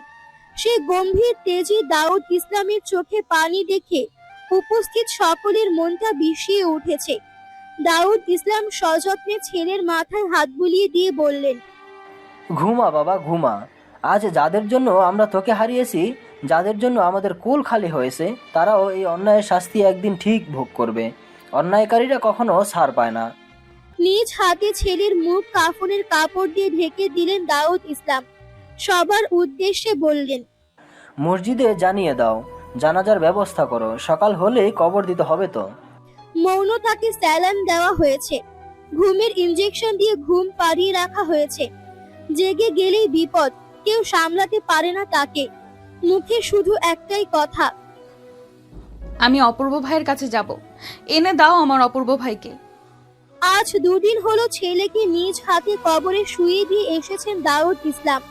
সে গম্ভীর তেজি দাউদ ইসলামের চোখে পানি দেখে উপস্থিত সকলের মনটা বিষিয়ে উঠেছে। দাউদ ইসলাম সযত্নে ছেলের মাথায় হাত বুলিয়ে দিয়ে বললেন, ঘুমা বাবা ঘুমা। আজ যাদের জন্য আমরা তোকে হারিয়েছি, যাদের জন্য আমাদের কুল খালি হয়েছে, তারাও এই অন্যায়ের শাস্তি একদিন ঠিক ভোগ করবে। অন্যায়কারীরা কখনো ছাড় পায় না। নিজ হাতে ছেলের মুখ কাফনের কাপড় দিয়ে ঢেকে দিলেন দাউদ ইসলাম। সবার উদ্দেশ্যে বললেন, মসজিদে জানিয়ে দাও, জানাজার ব্যবস্থা করো, সকাল হলেই কবর দিতে হবে তো। মৌনতাকে স্যালাইন দেওয়া হয়েছে, ঘুমের ইনজেকশন দিয়ে ঘুম পাড়িয়ে রাখা হয়েছে। জেগে গেলেই বিপদ, কেউ সামলাতে পারে না তাকে। মুখে শুধু একটাই কথা, আমি অপূর্ব ভাইয়ের কাছে যাব, এনে দাও আমার অপূর্ব ভাইকে। আজ দুদিন হলো ছেলেকে নিজ হাতে কবরে শুয়ে দিয়ে এসেছেন দাউদ ইসলাম।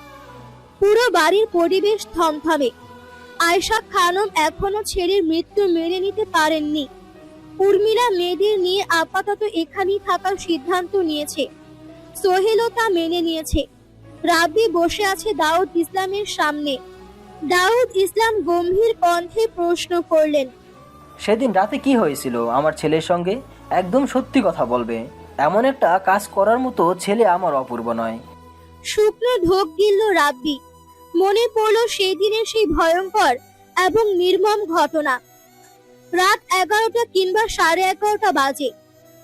পুরো বাড়ির পরিবেশ থমথমে। আয়শা খানম এখনো ছেলের মৃত্যু মেনে নিতে পারেননি। উর্মিলা মেয়েদের নিয়ে আপাতত এখানেই থাকার সিদ্ধান্ত নিয়েছে। সোহেলও তা মেনে নিয়েছে। রাব্বি বসে আছে দাউদ ইসলামের সামনে। দাউদ ইসলাম গম্ভীর কণ্ঠে প্রশ্ন করলেন, সেদিন রাতে কি হয়েছিল আমার ছেলের সঙ্গে? একদম সত্যি কথা বলবে। এমন একটা কাজ করার মতো ছেলে আমার অপূর্ব নয়। শুকনো ঢোক গিলল রাব্বি। মনে পড়ল সেই দিনের সেই ভয়ঙ্কর এবং নির্মম ঘটনা। রাত 11টা কিংবা 11:30 বাজে।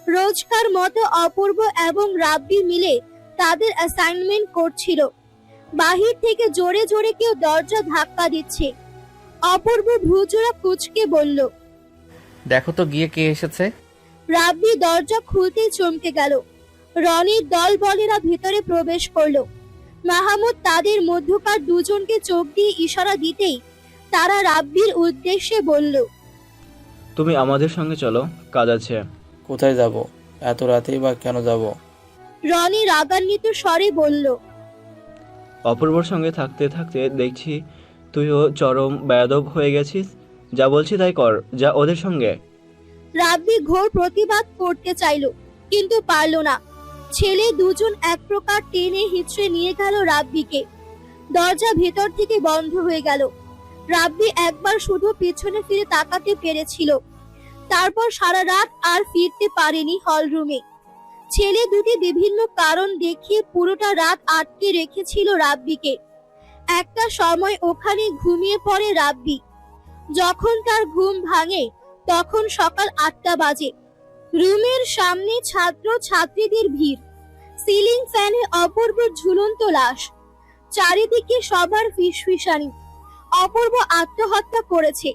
রোজকার মতো অপূর্ব এবং রাব্বি মিলে তাদের অ্যাসাইনমেন্ট করছিল। বাহির থেকে জোরে জোরে কেউ দরজা ধাক্কা দিচ্ছে। অপূর্ব ভ্রুজোড়া কুঁচকে বলল, দেখো তো গিয়ে কে এসেছে। রাব্বি দরজা খুলতেই চমকে গেল। রনির দল বলেরা ভিতরে প্রবেশ করলো। মাহমুদ তাদের মধ্যকার দুজনকে চোখ দিয়ে ইশারা দিতেই তারা রাব্বির উদ্দেশ্যে বলল, তুমি আমাদের সঙ্গে চলো, কাজ আছে। কোথায় যাব? এত রাতেই বা কেন যাব? রনি রাগান্বিত স্বরে বলল, অপূর্বর সঙ্গে থাকতে থাকতে দেখছি তুইও চরম বেয়াদব হয়ে গেছিস। যা বলছি তাই কর, যা ওদের সঙ্গে। রাব্বি ঘোর প্রতিবাদ করতে চাইল, কিন্তু পারল না। ছেলে দুজন এক প্রকার টেনে হিচড়ে নিয়ে গেল রাব্বিকে। দরজা ভেতর থেকে বন্ধ হয়ে গেল। রাব্বি একবার শুধু পিছনে ফিরে তাকাতে পেরেছিল। তারপর সারা রাত আর ফিরতে পারেনি হলরুমে। ছেলে দুটি বিভিন্ন কারণ দেখিয়ে পুরোটা রাত আটকে রেখেছিল রাব্বিকে। একটা সময় ওখানে ঘুমিয়ে পড়ে রাব্বি। যখন তার ঘুম ভাঙে তখন সকাল 8টা বাজে। রুমের সামনে ছাত্র ছাত্রীদের ভিড়। সিলিং ফ্যানে অপূর্ব ঝুলন্ত লাশ। চারিদিকে সবার ফিসফিসানি। অপূর্ব আত্মহত্যা করেছে।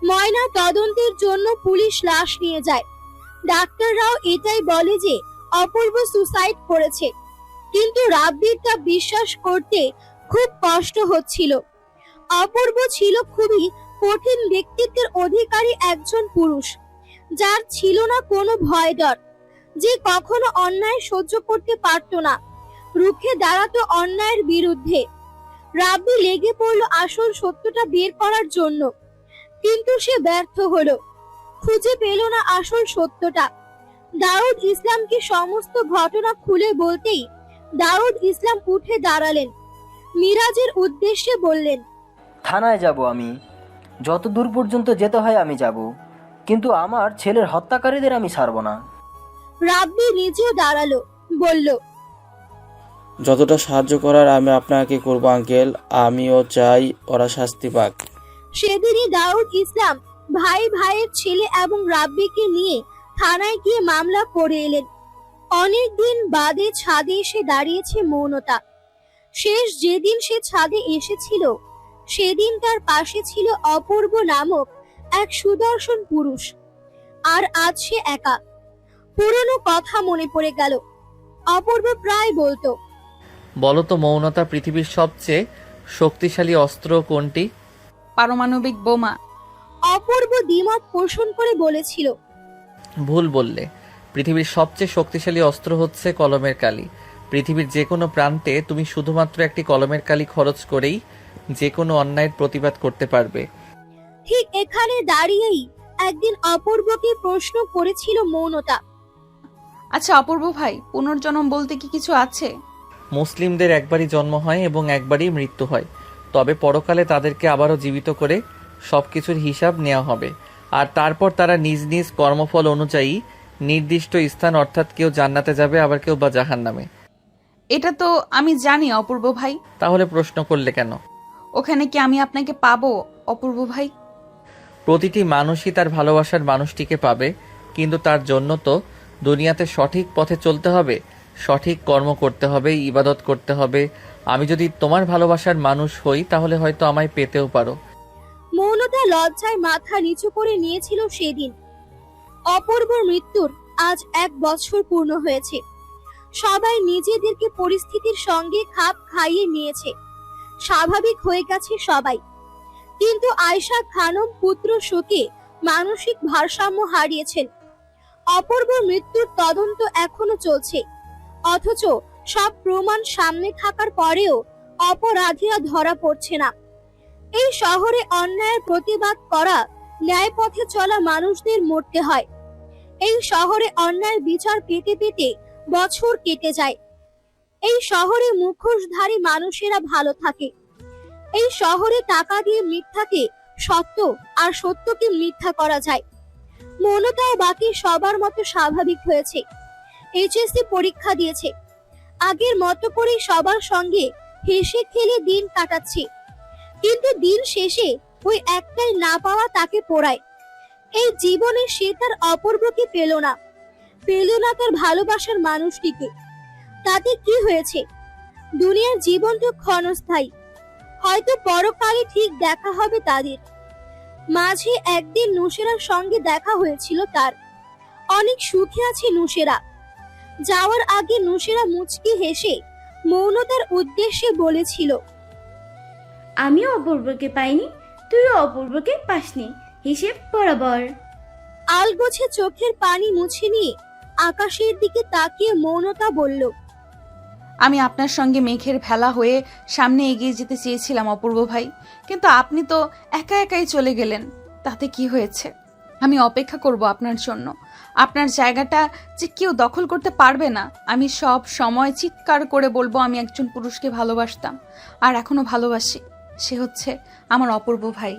ময়না তদন্তের জন্য পুলিশ লাশ নিয়ে যায়। ডাক্তাররাও এটাই বলে যে অপূর্ব সুসাইড করেছে, কিন্তু রাব্বির তা বিশ্বাস করতে খুব কষ্ট হচ্ছিল। অপূর্ব ছিল খুবই কঠিন ব্যক্তিত্বের অধিকারী একজন পুরুষ, যার ছিল না কোনো ভয় ডর, যে কখনো অন্যায় সহ্য করতে পারত না, রুখে দাঁড়াতো অন্যায়ের বিরুদ্ধে। রাব্বি লেগে পড়ল আসল সত্যটা বের করার জন্য, কিন্তু সে ব্যর্থ হলো। খুঁজে পেল না আসল সত্যটা। দাউদ ইসলামকে সমস্ত ঘটনা খুলে বলতেই দাউদ ইসলাম উঠে দাঁড়ালেন। মিরাজের উদ্দেশ্যে বললেন, থানায় যাব আমি, যত দূর পর্যন্ত যেতে হয় আমি যাব, কিন্তু আমার ছেলের হত্যাকারীদের আমি ছাড়ব না। রাব্বি নিজেও দাঁড়ালো, বলল, যতটা সাহায্য করার আমি আপনাকে করব আঙ্কেল, আমিও চাই ওরা শাস্তি পাক। সেদিনই দাউদ ইসলাম ভাইয়ের ছেলে এবং রাব্বিকে নিয়ে থানায় গিয়ে মামলা করে এলেন। অনেক দিন বাদে ছাদে এসে দাঁড়িয়েছে মৌনতা। শেষ যেদিন সে ছাদে এসেছিল সেদিন তার পাশে ছিল অপূর্ব নামক এক সুদর্শন পুরুষ। আর আজ সে একা। পুরনো কথা মনে পড়ে গেল। অপূর্ব প্রায় বলতো, বলো তো মৌনতা, পৃথিবীর সবচেয়ে শক্তিশালী অস্ত্র কোনটি? পারমাণবিক বোমা। অপূর্ব দ্বিমত পোষণ করে বলেছিল, ভুল বললে। পৃথিবীর সবচেয়ে শক্তিশালী অস্ত্র হচ্ছে কলমের কালি। পৃথিবীর যে কোনো প্রান্তে তুমি শুধুমাত্র একটি কলমের কালি খরচ করেই যে কোনো অন্যায়ের প্রতিবাদ করতে পারবে। ঠিক এখানে দাঁড়িয়েই একদিন অপূর্বকে প্রশ্ন করেছিল মৌনতা, আচ্ছা অপূর্ব ভাই, পুনর্জন্ম বলতে কি কিছু আছে? মুসলিমদের একবারই জন্ম হয় এবং একবারই মৃত্যু হয়, তবে পরকালে তাদেরকে আবারও জীবিত করে সবকিছুর হিসাব নেওয়া হবে, আর তারপর তারা নিজ নিজ কর্মফল অনুযায়ী নির্দিষ্ট স্থান, অর্থাৎ কেউ জান্নাতে যাবে আবার কেউ বা জাহান্নামে। এটা তো আমি জানি অপূর্ব ভাই। তাহলে প্রশ্ন করলে কেন? ওখানে কি আমি আপনাকে পাবো অপূর্ব ভাই? প্রতিটি মানুষই তার ভালোবাসার মানুষটিকে পাবে, কিন্তু তার জন্য তো দুনিয়াতে সঠিক পথে চলতে হবে, সঠিক কর্ম করতে হবে, ইবাদত করতে হবে। আমি যদি তোমার ভালোবাসার মানুষ হই তাহলে হয়তো আমায় পেতেও পারো। মৌনতা লজ্জায় মাথা নিচু করে নিয়েছিল সেদিন। অপূর্বর মৃত্যুর আজ 1 বছর পূর্ণ হয়েছে। সবাই নিজেদেরকে পরিস্থিতির সঙ্গে খাপ খাইয়ে নিয়েছে, স্বাভাবিক হয়ে গেছে সবাই। কিন্তু আয়শা খানম পুত্র শোকে মানসিক ভারসাম্য হারিয়েছেন। অপূর্বর মৃত্যুর তদন্ত এখনো চলছে, অথচ সব প্রমাণ সামনে থাকার পরেও অপরাধীরা ধরা পড়ছে না। এই শহরে অন্যায়ের প্রতিবাদ করা, ন্যায় পথে চলা মানুষদের মরতে হয়। এই শহরে অন্যায়ের বিচার পেতে পেতে বছর কেটে যায়। এই শহরে মুখোশধারী মানুষেরা ভালো থাকে। এই শহরে টাকা দিয়ে মিথ্যাকে সত্য আর সত্যকে মিথ্যা করা যায়। মৌনতাও বাকি সবার মতো স্বাভাবিক হয়েছে। এইচএসসি পরীক্ষা দিয়েছে, আগের মতো করে সবার সঙ্গে হেসে খেলে দিন কাটাচ্ছে। কিন্তু দিন শেষে ওই একটাই না পাওয়া তাকে পোড়ায়। এই জীবনে সে তার অপূর্বকে পেল না তার ভালোবাসার মানুষটিকে। তাতে কি হয়েছে? দুনিয়ার জীবন তো ক্ষণস্থায়ী, হয়তো পরকালে ঠিক দেখা হবে তাদের। মাঝে একদিন নুসেরার সঙ্গে দেখা হয়েছিল তার। অনেক সুখে আছে নুসেরা। যাওয়ার আগে নুসেরা মুচকি হেসে মৌনতার উদ্দেশ্যে বলেছিল, আমিও অপূর্বকে পাইনি, তুইও অপূর্বকে পাসনি, হিসেব বরাবর। আলগোছে চোখের পানি মুছে নিয়ে আকাশের দিকে তাকিয়ে মৌনতা বলল, আমি আপনার সঙ্গে মেঘের ভেলা হয়ে সামনে এগিয়ে যেতে চেয়েছিলাম অপূর্ব ভাই, কিন্তু আপনি তো একা একাই চলে গেলেন। তাতে কি হয়েছে? আমি অপেক্ষা করব আপনার জন্য। আপনার জায়গাটা যে কেউ দখল করতে পারবে না। আমি সব সময় চিৎকার করে বলবো আমি একজন পুরুষকে ভালোবাসতাম আর এখনো ভালোবাসি। সে হচ্ছে আমার অপূর্ব ভাই।